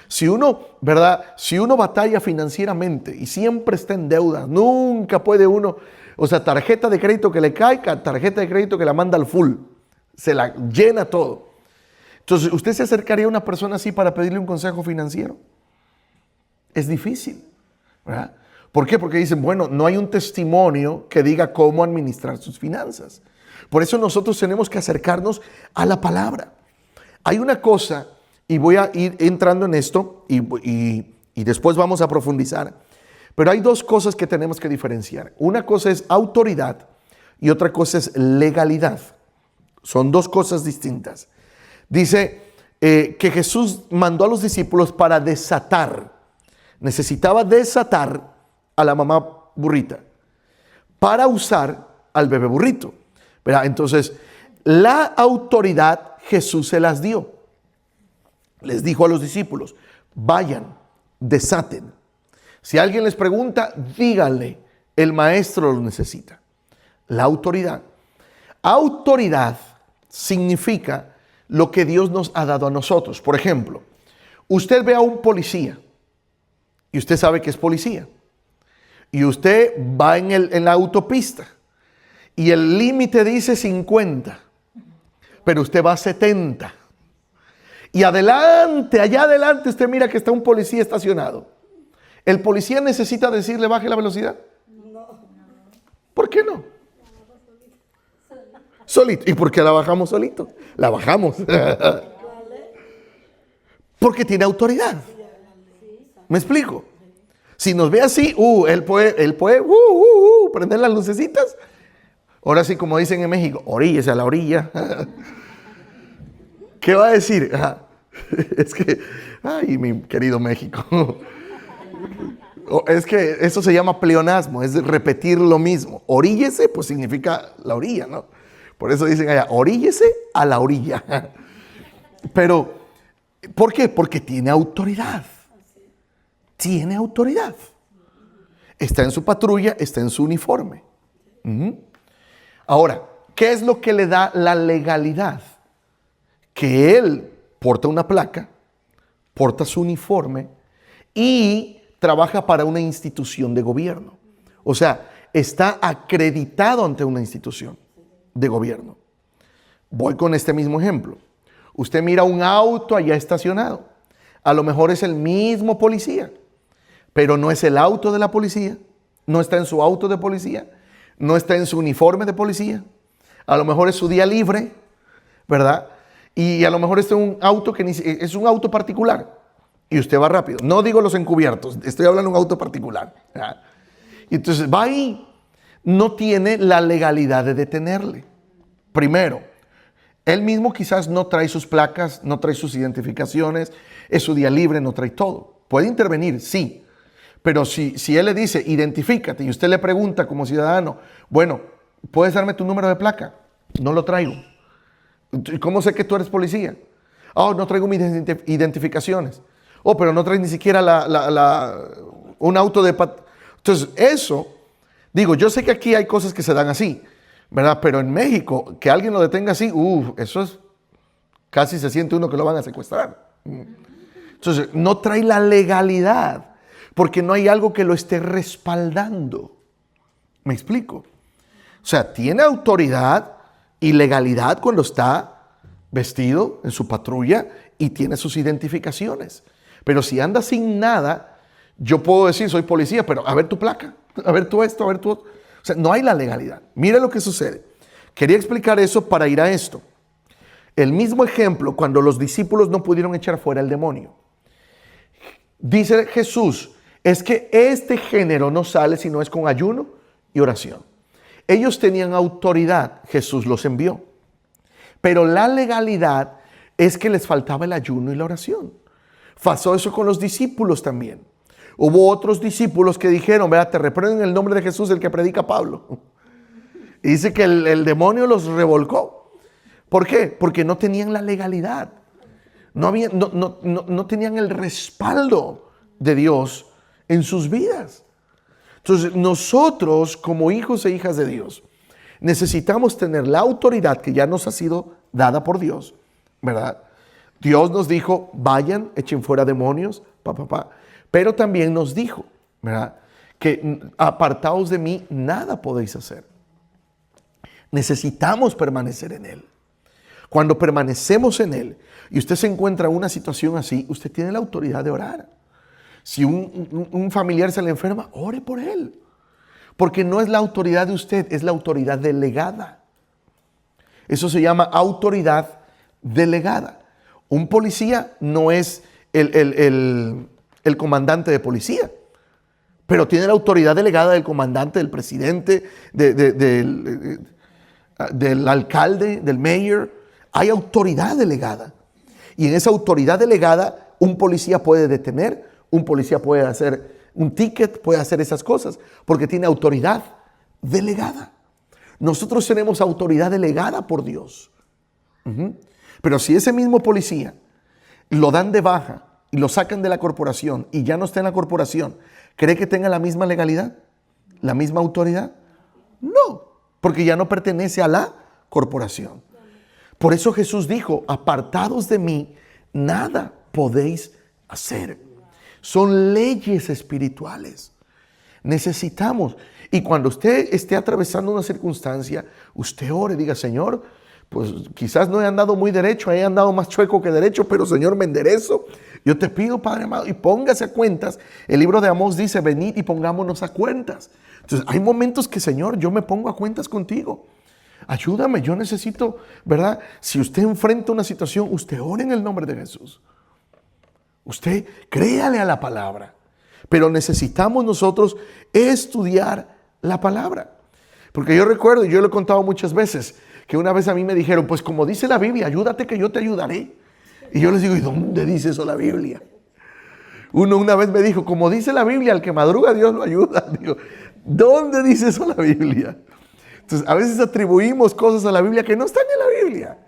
Si uno, ¿verdad? Si uno batalla financieramente y siempre está en deuda, nunca puede uno, o sea, tarjeta de crédito que le caiga, tarjeta de crédito que la manda al full, se la llena todo. Entonces, ¿usted se acercaría a una persona así para pedirle un consejo financiero? Es difícil, ¿verdad? ¿Por qué? Porque dicen, bueno, no hay un testimonio que diga cómo administrar sus finanzas. Por eso nosotros tenemos que acercarnos a la palabra. Hay una cosa, y voy a ir entrando en esto, y después vamos a profundizar, pero hay dos cosas que tenemos que diferenciar. Una cosa es autoridad y otra cosa es legalidad. Son dos cosas distintas. Dice que Jesús mandó a los discípulos para desatar. Necesitaba desatar a la mamá burrita para usar al bebé burrito, ¿verdad? Entonces, la autoridad Jesús se las dio. Les dijo a los discípulos, vayan, desaten. Si alguien les pregunta, díganle, el maestro lo necesita. La autoridad. Autoridad significa lo que Dios nos ha dado a nosotros. Por ejemplo, usted ve a un policía y usted sabe que es policía. Y usted va en la autopista y el límite dice 50, pero usted va a 70. Y adelante, allá adelante, usted mira que está un policía estacionado. ¿El policía necesita decirle baje la velocidad? No. ¿Por qué no? Solito. ¿Y por qué la bajamos solito? La bajamos. Porque tiene autoridad. ¿Me explico? Si nos ve así, él puede prender las lucecitas. Ahora sí, como dicen en México, oríllese a la orilla. ¿Qué va a decir? Es que, ay, mi querido México. Es que eso se llama pleonasmo, es repetir lo mismo. Oríllese, pues significa la orilla, ¿no? Por eso dicen allá, oríllese a la orilla. Pero, ¿por qué? Porque tiene autoridad. Tiene autoridad. Está en su patrulla, está en su uniforme. Ahora, ¿Qué es lo que le da la legalidad? Que él porta una placa, porta su uniforme y trabaja para una institución de gobierno. O sea, está acreditado ante una institución de gobierno. Voy con este mismo ejemplo. Usted mira un auto allá estacionado. A lo mejor es el mismo policía, pero no es el auto de la policía, no está en su auto de policía, no está en su uniforme de policía. A lo mejor es su día libre, ¿verdad? Y a lo mejor este es un auto que es un auto particular y usted va rápido. No digo los encubiertos, estoy hablando de un auto particular, ¿verdad? Y entonces va ahí, no tiene la legalidad de detenerle. Primero, él mismo quizás no trae sus placas, no trae sus identificaciones, es su día libre, no trae todo. Puede intervenir, sí, pero si él le dice, identifícate, y usted le pregunta como ciudadano, bueno, ¿puedes darme tu número de placa? No lo traigo. ¿Cómo sé que tú eres policía? Oh, no traigo mis identificaciones. Oh, pero no traes ni siquiera un auto de... Entonces, eso, digo, yo sé que aquí hay cosas que se dan así, ¿verdad? Pero en México, que alguien lo detenga así, eso es, casi se siente uno que lo van a secuestrar. Entonces, no trae la legalidad, porque no hay algo que lo esté respaldando. ¿Me explico? O sea, tiene autoridad y legalidad cuando está vestido en su patrulla y tiene sus identificaciones. Pero si anda sin nada, yo puedo decir, soy policía, pero a ver tu placa, a ver tú esto, a ver tú otro. O sea, no hay la legalidad. Mire lo que sucede. Quería explicar eso para ir a esto. El mismo ejemplo cuando los discípulos no pudieron echar fuera el demonio. Dice Jesús, es que este género no sale si no es con ayuno y oración. Ellos tenían autoridad, Jesús los envió. Pero la legalidad es que les faltaba el ayuno y la oración. Pasó eso con los discípulos también. Hubo otros discípulos que dijeron, vea, te reprendo en el nombre de Jesús, el que predica Pablo. Y dice que el demonio los revolcó. ¿Por qué? Porque no tenían la legalidad. No tenían el respaldo de Dios en sus vidas. Entonces, nosotros como hijos e hijas de Dios, necesitamos tener la autoridad que ya nos ha sido dada por Dios, ¿verdad? Dios nos dijo, vayan, echen fuera demonios, pero también nos dijo, ¿verdad? Que apartaos de mí, nada podéis hacer. Necesitamos permanecer en Él. Cuando permanecemos en Él y usted se encuentra en una situación así, usted tiene la autoridad de orar. Si un familiar se le enferma, ore por él. Porque no es la autoridad de usted, es la autoridad delegada. Eso se llama autoridad delegada. Un policía no es el comandante de policía, pero tiene la autoridad delegada del comandante, del presidente, del alcalde, del mayor. Hay autoridad delegada. Y en esa autoridad delegada, un policía puede detener, un policía puede hacer un ticket, puede hacer esas cosas, porque tiene autoridad delegada. Nosotros tenemos autoridad delegada por Dios. Pero si ese mismo policía lo dan de baja y lo sacan de la corporación y ya no está en la corporación, ¿cree que tenga la misma legalidad? ¿La misma autoridad? No, porque ya no pertenece a la corporación. Por eso Jesús dijo, apartados de mí, nada podéis hacer. Son leyes espirituales. Necesitamos. Y cuando usted esté atravesando una circunstancia, usted ore, diga, Señor, pues quizás no he andado muy derecho, he andado más chueco que derecho, pero Señor, me enderezo. Yo te pido, Padre amado, y póngase a cuentas. El libro de Amós dice, venid y pongámonos a cuentas. Entonces, hay momentos que, Señor, yo me pongo a cuentas contigo. Ayúdame, yo necesito, ¿verdad? Si usted enfrenta una situación, usted ore en el nombre de Jesús. Usted créale a la palabra. Pero necesitamos nosotros estudiar la palabra. Porque yo recuerdo, y yo lo he contado muchas veces, que una vez a mí me dijeron, pues como dice la Biblia, ayúdate que yo te ayudaré. Y yo les digo, ¿y dónde dice eso la Biblia? Uno una vez me dijo, como dice la Biblia, al que madruga Dios lo ayuda. Digo, ¿dónde dice eso la Biblia? Entonces, a veces atribuimos cosas a la Biblia que no están en la Biblia.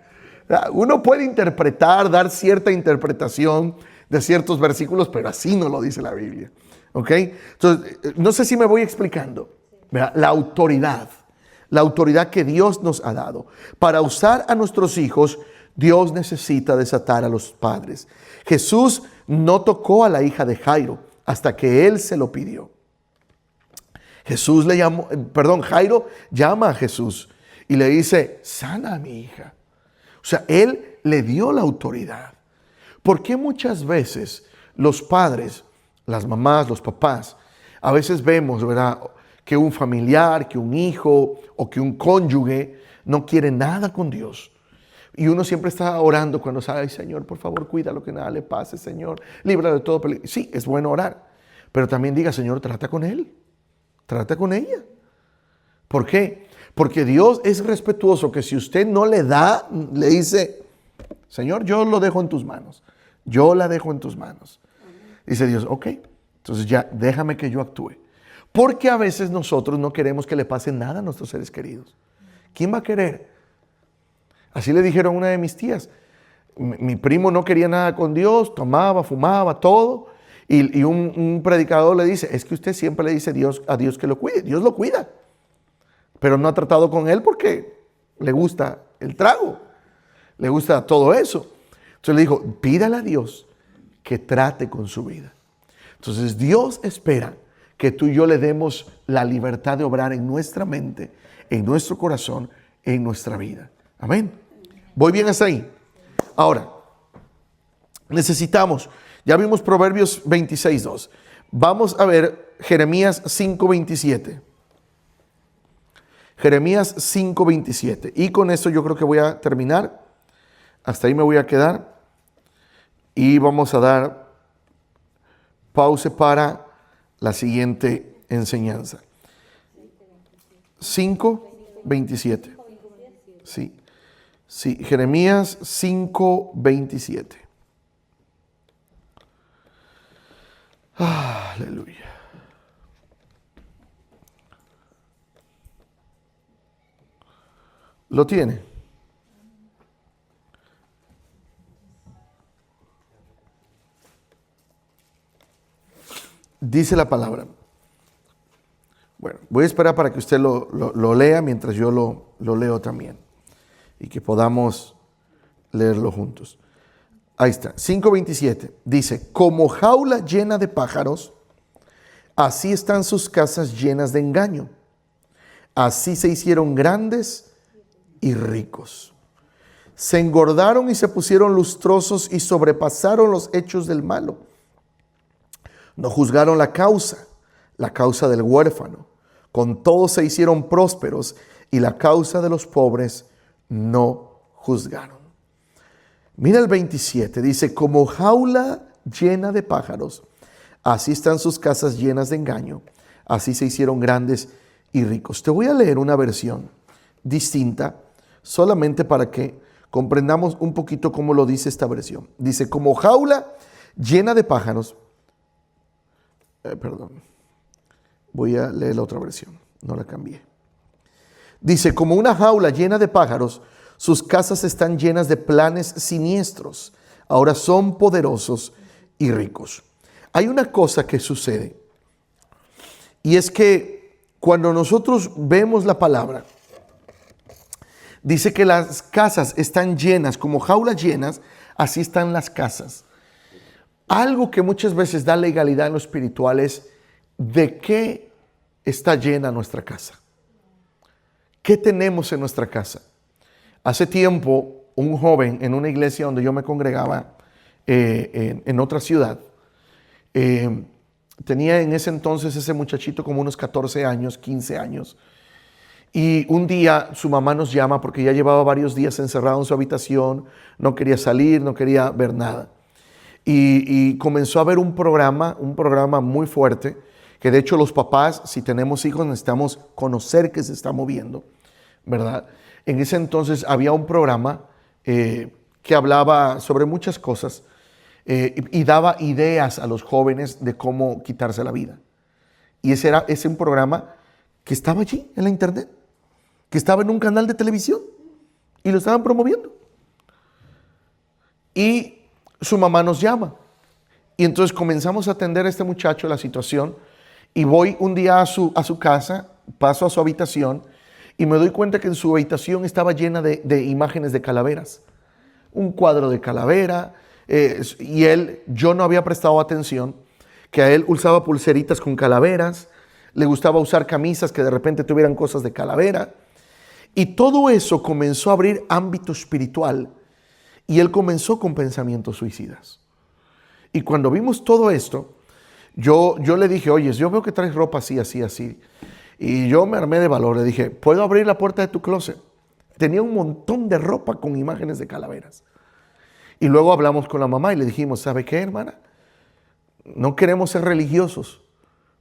Uno puede interpretar, dar cierta interpretación de ciertos versículos, pero así no lo dice la Biblia. ¿Ok? Entonces, no sé si me voy explicando. ¿Verdad? La autoridad. la autoridad que Dios nos ha dado. Para usar a nuestros hijos, Dios necesita desatar a los padres. Jesús no tocó a la hija de Jairo hasta que él se lo pidió. Jairo llama a Jesús y le dice, sana a mi hija. O sea, él le dio la autoridad. ¿Por qué muchas veces los padres, las mamás, los papás, a veces vemos, ¿verdad?, que un familiar, que un hijo o que un cónyuge no quiere nada con Dios? Y uno siempre está orando cuando sabe, ay Señor, por favor, cuídalo, que nada le pase, Señor, líbralo de todo peligro. Sí, es bueno orar, pero también diga, Señor, trata con él, trata con ella. ¿Por qué? Porque Dios es respetuoso, que si usted no le da, le dice, Señor, yo lo dejo en tus manos, yo la dejo en tus manos. Dice Dios, ok, entonces ya déjame que yo actúe. Porque a veces nosotros no queremos que le pase nada a nuestros seres queridos. ¿Quién va a querer? Así le dijeron a una de mis tías. Mi primo no quería nada con Dios, tomaba, fumaba, todo. Y un predicador le dice, es que usted siempre le dice a Dios que lo cuide. Dios lo cuida. Pero no ha tratado con él porque le gusta el trago. Le gusta todo eso. Entonces le dijo, pídale a Dios que trate con su vida. Entonces Dios espera que tú y yo le demos la libertad de obrar en nuestra mente, en nuestro corazón, en nuestra vida. Amén. ¿Voy bien hasta ahí? Ahora, necesitamos, ya vimos Proverbios 26:2. Vamos a ver Jeremías 5:27. Jeremías 5:27. Y con esto yo creo que voy a terminar. Hasta ahí me voy a quedar. Y vamos a dar pausa para la siguiente enseñanza. 5:27. Sí. Sí, Jeremías 5:27. Aleluya. ¿Lo tiene? Dice la palabra. Bueno, voy a esperar para que usted lo lea mientras yo lo leo también. Y que podamos leerlo juntos. Ahí está, 5:27. Dice, como jaula llena de pájaros, así están sus casas llenas de engaño. Así se hicieron grandes y ricos. Se engordaron y se pusieron lustrosos y sobrepasaron los hechos del malo. No juzgaron la causa del huérfano. Con todo se hicieron prósperos y la causa de los pobres no juzgaron. Mira el 27, dice, como jaula llena de pájaros, así están sus casas llenas de engaño, así se hicieron grandes y ricos. Te voy a leer una versión distinta, solamente para que comprendamos un poquito cómo lo dice esta versión. Dice, como jaula llena de pájaros, voy a leer la otra versión, no la cambié. Dice, como una jaula llena de pájaros, sus casas están llenas de planes siniestros. Ahora son poderosos y ricos. Hay una cosa que sucede, y es que cuando nosotros vemos la palabra, dice que las casas están llenas, como jaulas llenas, así están las casas. Algo que muchas veces da legalidad en lo espiritual es de qué está llena nuestra casa. ¿Qué tenemos en nuestra casa? Hace tiempo, un joven en una iglesia donde yo me congregaba en otra ciudad, tenía en ese entonces ese muchachito como unos 14 años, 15 años. Y un día su mamá nos llama porque ya llevaba varios días encerrado en su habitación, no quería salir, no quería ver nada. Y comenzó a ver un programa muy fuerte, que de hecho los papás, si tenemos hijos, necesitamos conocer que se está moviendo, ¿verdad? En ese entonces había un programa que hablaba sobre muchas cosas y daba ideas a los jóvenes de cómo quitarse la vida. Y ese era un programa que estaba allí en la internet, que estaba en un canal de televisión y lo estaban promoviendo. Y su mamá nos llama. Y entonces comenzamos a atender a este muchacho la situación. Y voy un día a su casa, paso a su habitación y me doy cuenta que en su habitación estaba llena de imágenes de calaveras. Un cuadro de calavera, yo no había prestado atención, que a él usaba pulseritas con calaveras, le gustaba usar camisas que de repente tuvieran cosas de calavera. Y todo eso comenzó a abrir ámbito espiritual y él comenzó con pensamientos suicidas. Y cuando vimos todo esto, yo le dije, oye, yo veo que traes ropa así, así, así. Y yo me armé de valor, le dije, ¿puedo abrir la puerta de tu closet? Tenía un montón de ropa con imágenes de calaveras. Y luego hablamos con la mamá y le dijimos, ¿sabe qué, hermana? No queremos ser religiosos,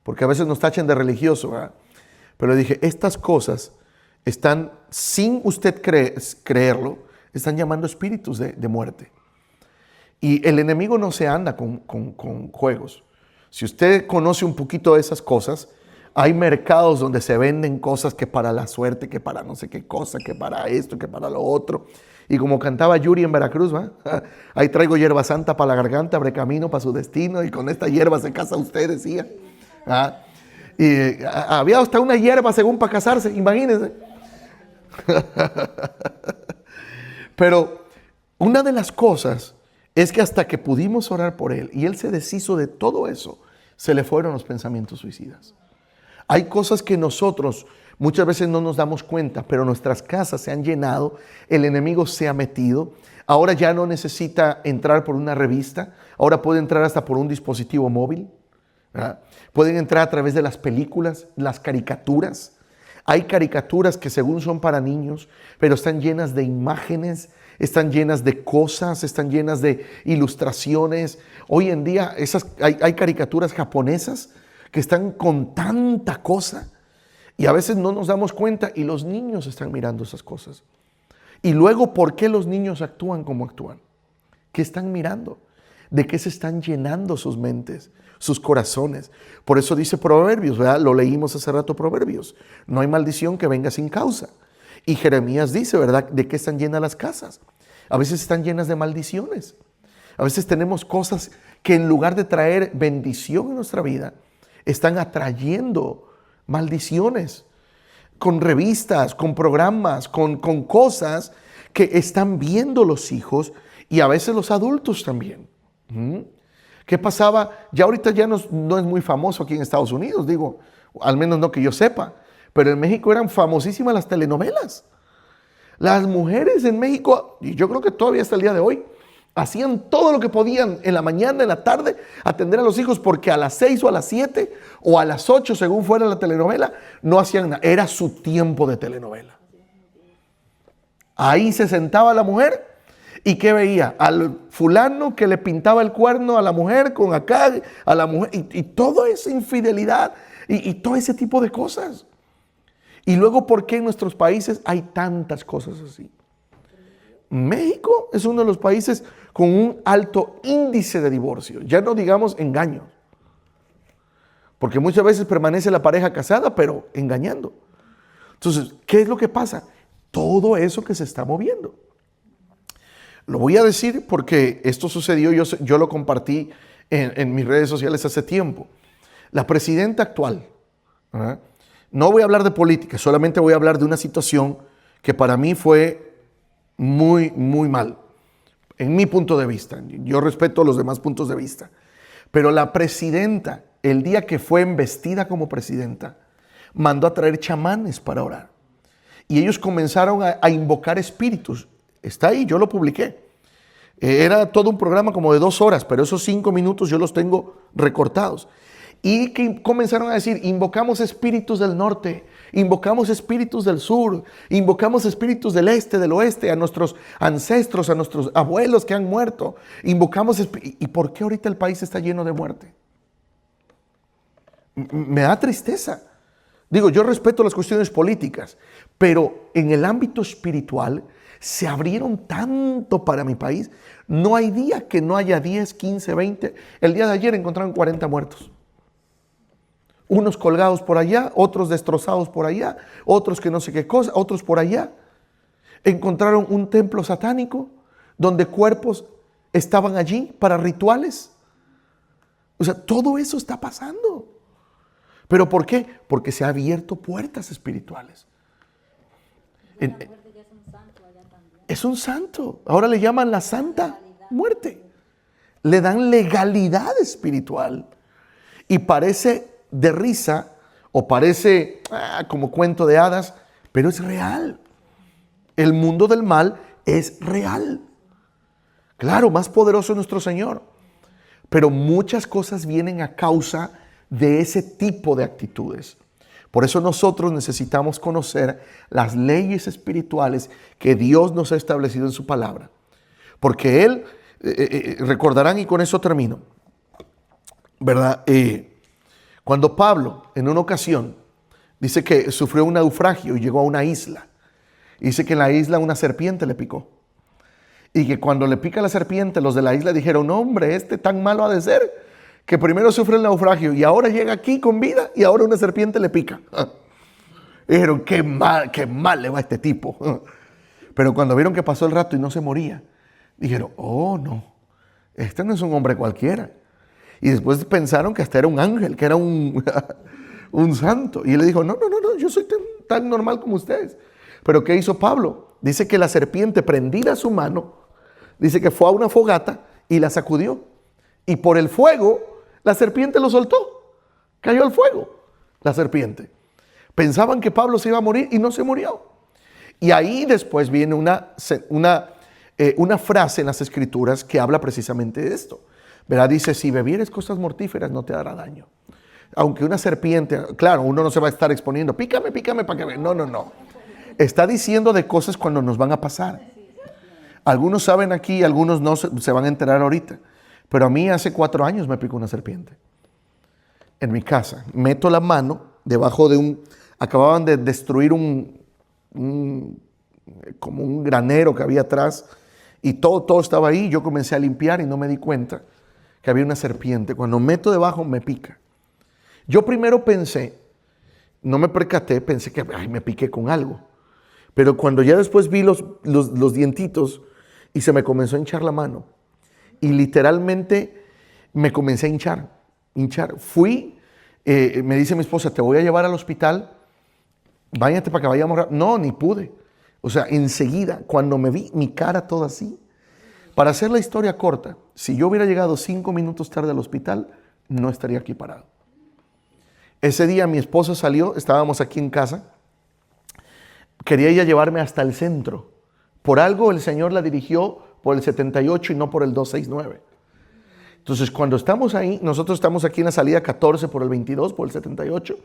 porque a veces nos tachan de religioso, ¿verdad? Pero le dije, estas cosas están, sin usted creerlo, están llamando espíritus de muerte. Y el enemigo no se anda con juegos. Si usted conoce un poquito de esas cosas, hay mercados donde se venden cosas que para la suerte, que para no sé qué cosa, que para esto, que para lo otro. Y como cantaba Yuri en Veracruz, ¿va? Ahí traigo hierba santa para la garganta, abre camino para su destino, y con esta hierba se casa usted, decía. ¿Ah? Y había hasta una hierba según para casarse, imagínense. Pero una de las cosas es que hasta que pudimos orar por él y él se deshizo de todo eso, se le fueron los pensamientos suicidas. Hay cosas que nosotros muchas veces no nos damos cuenta, pero nuestras casas se han llenado, el enemigo se ha metido. Ahora ya no necesita entrar por una revista, ahora puede entrar hasta por un dispositivo móvil, ¿verdad? Pueden entrar a través de las películas, las caricaturas. Hay caricaturas que según son para niños, pero están llenas de imágenes, están llenas de cosas, están llenas de ilustraciones. Hoy en día hay caricaturas japonesas que están con tanta cosa y a veces no nos damos cuenta y los niños están mirando esas cosas. Y luego, ¿por qué los niños actúan como actúan? ¿Qué están mirando? ¿De qué se están llenando sus mentes, sus corazones? Por eso dice Proverbios, ¿verdad? Lo leímos hace rato, Proverbios. No hay maldición que venga sin causa. Y Jeremías dice, ¿verdad? ¿De qué están llenas las casas? A veces están llenas de maldiciones. A veces tenemos cosas que en lugar de traer bendición en nuestra vida, están atrayendo maldiciones. Con revistas, con programas, con cosas que están viendo los hijos y a veces los adultos también. ¿Qué pasaba? Ya ahorita ya no es muy famoso aquí en Estados Unidos, digo, al menos no que yo sepa, pero en México eran famosísimas las telenovelas. Las mujeres en México, y yo creo que todavía hasta el día de hoy, hacían todo lo que podían en la mañana, en la tarde, atender a los hijos, porque a las 6 o a las 7 o a las 8, según fuera la telenovela, no hacían nada. Era su tiempo de telenovela. Ahí se sentaba la mujer y ¿qué veía? Al fulano que le pintaba el cuerno a la mujer con acá, a la mujer, y toda esa infidelidad y todo ese tipo de cosas. Y luego, ¿por qué en nuestros países hay tantas cosas así? México es uno de los países con un alto índice de divorcio, ya no digamos engaños, porque muchas veces permanece la pareja casada, pero engañando. Entonces, ¿qué es lo que pasa? Todo eso que se está moviendo. Lo voy a decir porque esto sucedió, yo lo compartí en mis redes sociales hace tiempo. La presidenta actual, ¿verdad? No voy a hablar de política, solamente voy a hablar de una situación que para mí fue muy, muy mal, en mi punto de vista. Yo respeto los demás puntos de vista. Pero la presidenta, el día que fue embestida como presidenta, mandó a traer chamanes para orar. Y ellos comenzaron a invocar espíritus. Está ahí, yo lo publiqué. Era todo un programa como de 2 horas, pero esos 5 minutos yo los tengo recortados. Y que comenzaron a decir, invocamos espíritus del norte, invocamos espíritus del sur, invocamos espíritus del este, del oeste, a nuestros ancestros, a nuestros abuelos que han muerto. Invocamos ¿Y por qué ahorita el país está lleno de muerte? Me da tristeza. Digo, yo respeto las cuestiones políticas, pero en el ámbito espiritual se abrieron tanto para mi país. No hay día que no haya 10, 15, 20. El día de ayer encontraron 40 muertos. Unos colgados por allá, otros destrozados por allá, otros que no sé qué cosa, otros por allá. Encontraron un templo satánico donde cuerpos estaban allí para rituales. O sea, todo eso está pasando. ¿Pero por qué? Porque se han abierto puertas espirituales. Es un santo. Ahora le llaman la santa muerte. Le dan legalidad espiritual. Y parece de risa o parece como cuento de hadas, pero es real. El mundo del mal es real. Claro, más poderoso es nuestro Señor. Pero muchas cosas vienen a causa de ese tipo de actitudes. Por eso nosotros necesitamos conocer las leyes espirituales que Dios nos ha establecido en su palabra. Porque Él, recordarán, y con eso termino, ¿verdad? Cuando Pablo, en una ocasión, dice que sufrió un naufragio y llegó a una isla. Dice que en la isla una serpiente le picó. Y que cuando le pica la serpiente, los de la isla dijeron, no, hombre, este tan malo ha de ser, que primero sufre el naufragio y ahora llega aquí con vida y ahora una serpiente le pica. Dijeron, qué mal le va a este tipo. Pero cuando vieron que pasó el rato y no se moría, dijeron, oh no, este no es un hombre cualquiera. Y después pensaron que hasta era un ángel, que era un santo. Y él le dijo, no, yo soy tan normal como ustedes. Pero ¿qué hizo Pablo? Dice que la serpiente prendida a su mano, dice que fue a una fogata y la sacudió. Y por el fuego, la serpiente lo soltó. Cayó al fuego, la serpiente. Pensaban que Pablo se iba a morir y no se murió. Y ahí después viene una frase en las Escrituras que habla precisamente de esto. ¿Verdad? Dice, si bebieres cosas mortíferas no te hará daño. Aunque una serpiente, claro, uno no se va a estar exponiendo, pícame para que vean. No. Está diciendo de cosas cuando nos van a pasar. Algunos saben aquí, algunos no se van a enterar ahorita. Pero a mí hace 4 años me picó una serpiente. En mi casa. Meto la mano debajo de acababan de destruir como un granero que había atrás. Y todo estaba ahí. Yo comencé a limpiar y no me di cuenta que había una serpiente. Cuando meto debajo me pica. Yo primero pensé, no me percaté, pensé que me piqué con algo. Pero cuando ya después vi los dientitos y se me comenzó a hinchar la mano. Y literalmente me comencé a hinchar. Fui, me dice mi esposa, te voy a llevar al hospital, váyate para que vayamos. No, ni pude. O sea, enseguida, cuando me vi mi cara toda así. Para hacer la historia corta, si yo hubiera llegado 5 minutos tarde al hospital, no estaría aquí parado. Ese día mi esposa salió, estábamos aquí en casa, quería ella llevarme hasta el centro. Por algo el Señor la dirigió por el 78 y no por el 269. Entonces cuando estamos ahí, nosotros estamos aquí en la salida 14 por el 22, por el 78,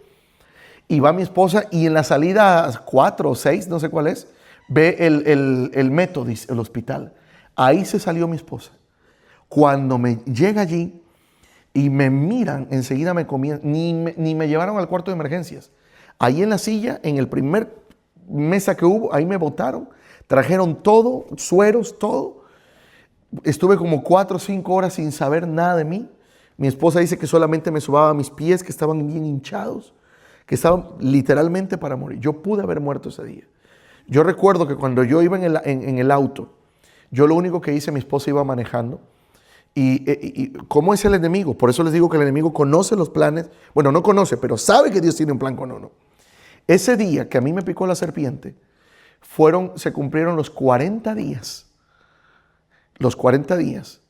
y va mi esposa y en la salida 4 o 6, no sé cuál es, ve el Methodist, el hospital. Ahí se salió mi esposa. Cuando me llega allí y me miran, enseguida me comían, ni me llevaron al cuarto de emergencias. Ahí en la silla, en el primer mesa que hubo, ahí me botaron, trajeron todo, sueros, todo. Estuve como 4 o 5 horas sin saber nada de mí. Mi esposa dice que solamente me sobaba mis pies, que estaban bien hinchados, que estaban literalmente para morir. Yo pude haber muerto ese día. Yo recuerdo que cuando yo iba en el auto, yo lo único que hice, mi esposa iba manejando. Y ¿cómo es el enemigo? Por eso les digo que el enemigo conoce los planes. Bueno, no conoce, pero sabe que Dios tiene un plan con uno. Ese día que a mí me picó la serpiente, se cumplieron los 40 días. Los 40 días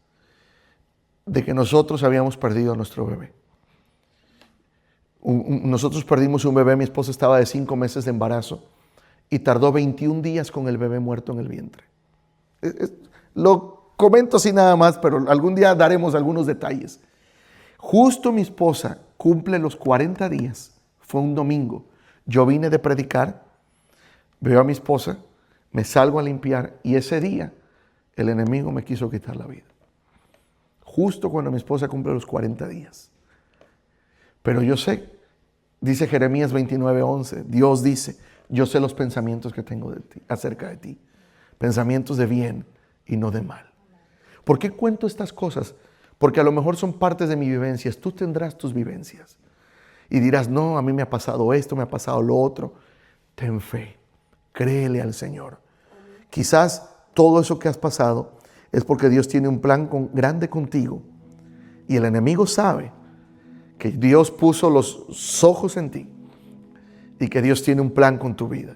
de que nosotros habíamos perdido a nuestro bebé. Nosotros perdimos un bebé, mi esposa estaba de 5 meses de embarazo y tardó 21 días con el bebé muerto en el vientre. Lo comento así nada más, pero algún día daremos algunos detalles. Justo mi esposa cumple los 40 días, fue un domingo. Yo vine de predicar, veo a mi esposa, me salgo a limpiar y ese día el enemigo me quiso quitar la vida. Justo cuando mi esposa cumple los 40 días. Pero yo sé, dice Jeremías 29:11, Dios dice, yo sé los pensamientos que tengo de ti, acerca de ti. Pensamientos de bien y no de mal. ¿Por qué cuento estas cosas? Porque a lo mejor son partes de mis vivencias. Tú tendrás tus vivencias. Y dirás, no, a mí me ha pasado esto, me ha pasado lo otro. Ten fe, créele al Señor. Quizás todo eso que has pasado es porque Dios tiene un plan grande contigo. Y el enemigo sabe que Dios puso los ojos en ti y que Dios tiene un plan con tu vida.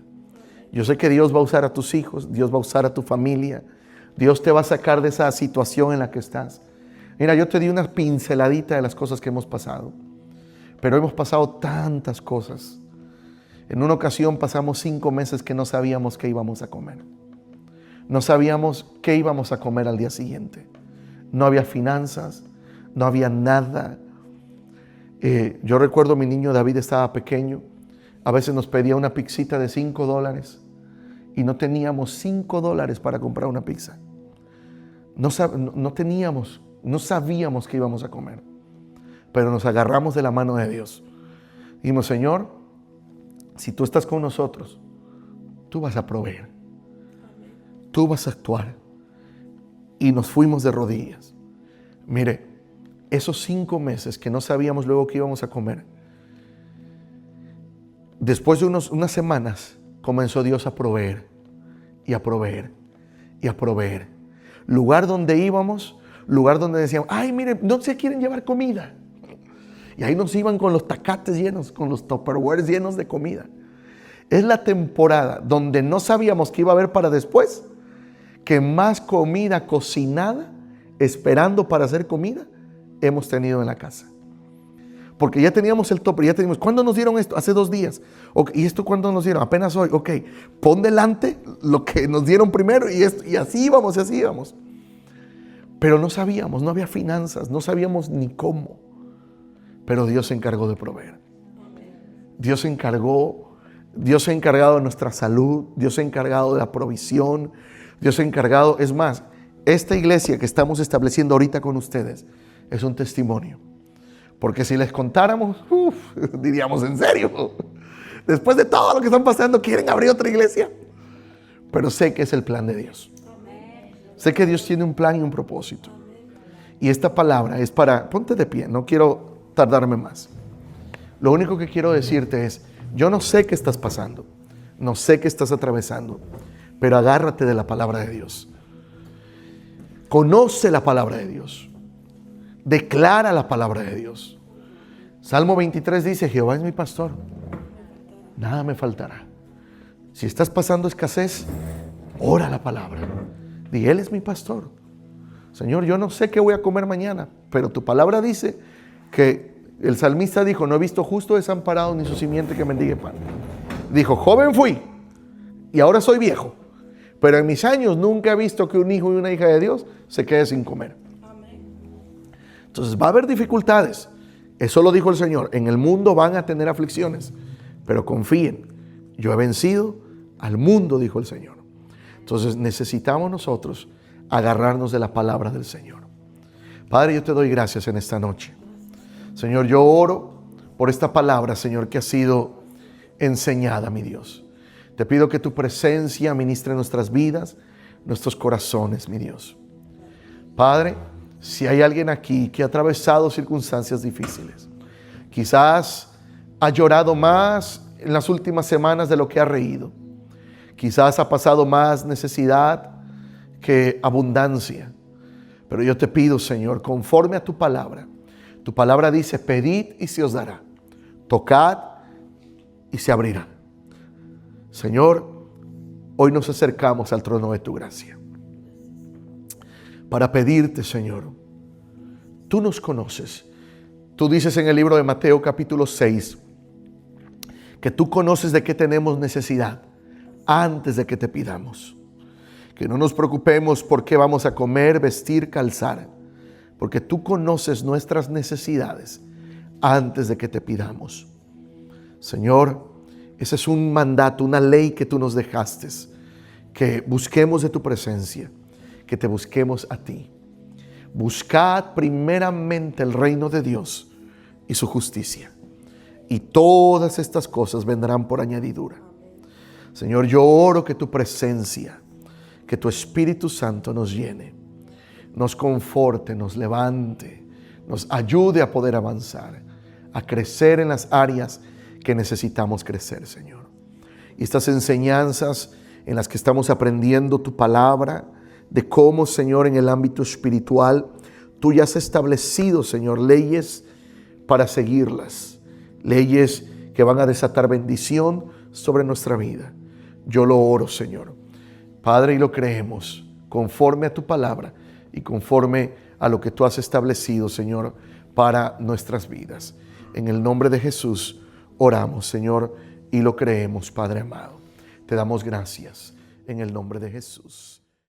Yo sé que Dios va a usar a tus hijos, Dios va a usar a tu familia, Dios te va a sacar de esa situación en la que estás. Mira, yo te di una pinceladita de las cosas que hemos pasado, pero hemos pasado tantas cosas. En una ocasión pasamos 5 meses que no sabíamos qué íbamos a comer. No sabíamos qué íbamos a comer al día siguiente. No había finanzas, no había nada. Yo recuerdo mi niño David estaba pequeño. A veces nos pedía una pizzita de $5 y no teníamos $5 para comprar una pizza. No teníamos, no sabíamos qué íbamos a comer. Pero nos agarramos de la mano de Dios. Dijimos, Señor, si tú estás con nosotros, tú vas a proveer. Tú vas a actuar. Y nos fuimos de rodillas. Mire, esos 5 meses que no sabíamos luego qué íbamos a comer, después de unas semanas comenzó Dios a proveer y a proveer y a proveer. Lugar donde íbamos, lugar donde decíamos, ay, mire, no se quieren llevar comida. Y ahí nos iban con los tacates llenos, con los tupperwares llenos de comida. Es la temporada donde no sabíamos qué iba a haber para después, que más comida cocinada, esperando para hacer comida, hemos tenido en la casa. Porque ya teníamos el topper, ya teníamos, ¿cuándo nos dieron esto? Hace 2 días. ¿Y esto cuándo nos dieron? Apenas hoy. Ok, pon delante lo que nos dieron primero y así íbamos, y así íbamos. Pero no sabíamos, no había finanzas, no sabíamos ni cómo. Pero Dios se encargó de proveer. Dios se ha encargado de nuestra salud, Dios se ha encargado de la provisión, Dios se ha encargado, es más, esta iglesia que estamos estableciendo ahorita con ustedes es un testimonio. Porque si les contáramos, diríamos, ¿en serio? Después de todo lo que están pasando, ¿quieren abrir otra iglesia? Pero sé que es el plan de Dios. Sé que Dios tiene un plan y un propósito. Y esta palabra es para, ponte de pie, no quiero tardarme más. Lo único que quiero decirte es, yo no sé qué estás pasando, no sé qué estás atravesando, pero agárrate de la palabra de Dios. Conoce la palabra de Dios. Declara la palabra de Dios. Salmo 23 dice, Jehová es mi pastor, nada me faltará. Si estás pasando escasez, ora la palabra. Di, Él es mi pastor. Señor, yo no sé qué voy a comer mañana, pero tu palabra dice que el salmista dijo, no he visto justo desamparado ni su simiente que mendigue pan. Dijo, joven fui y ahora soy viejo, pero en mis años nunca he visto que un hijo y una hija de Dios se quede sin comer. Entonces va a haber dificultades. Eso lo dijo el Señor. En el mundo van a tener aflicciones, pero confíen. Yo he vencido al mundo, dijo el Señor. Entonces necesitamos nosotros agarrarnos de la palabra del Señor. Padre, yo te doy gracias en esta noche. Señor, yo oro por esta palabra, Señor, que ha sido enseñada, mi Dios. Te pido que tu presencia ministre nuestras vidas, nuestros corazones, mi Dios. Padre, si hay alguien aquí que ha atravesado circunstancias difíciles, quizás ha llorado más en las últimas semanas de lo que ha reído, quizás ha pasado más necesidad que abundancia, pero yo te pido, Señor, conforme a tu palabra dice, pedid y se os dará, tocad y se abrirá. Señor, hoy nos acercamos al trono de tu gracia para pedirte, Señor, tú nos conoces. Tú dices en el libro de Mateo capítulo 6 que tú conoces de qué tenemos necesidad antes de que te pidamos. Que no nos preocupemos por qué vamos a comer, vestir, calzar, porque tú conoces nuestras necesidades antes de que te pidamos. Señor, ese es un mandato, una ley que tú nos dejaste, que busquemos de tu presencia, que te busquemos a ti. Buscad primeramente el reino de Dios y su justicia, y todas estas cosas vendrán por añadidura. Señor, yo oro que tu presencia, que tu Espíritu Santo nos llene, nos conforte, nos levante, nos ayude a poder avanzar, a crecer en las áreas que necesitamos crecer, Señor. Y estas enseñanzas en las que estamos aprendiendo tu palabra, de cómo, Señor, en el ámbito espiritual, tú ya has establecido, Señor, leyes para seguirlas, leyes que van a desatar bendición sobre nuestra vida. yo lo oro, Señor. Padre, y lo creemos conforme a tu palabra y conforme a lo que tú has establecido, Señor, para nuestras vidas. En el nombre de Jesús oramos, Señor, y lo creemos, Padre amado. Te damos gracias en el nombre de Jesús.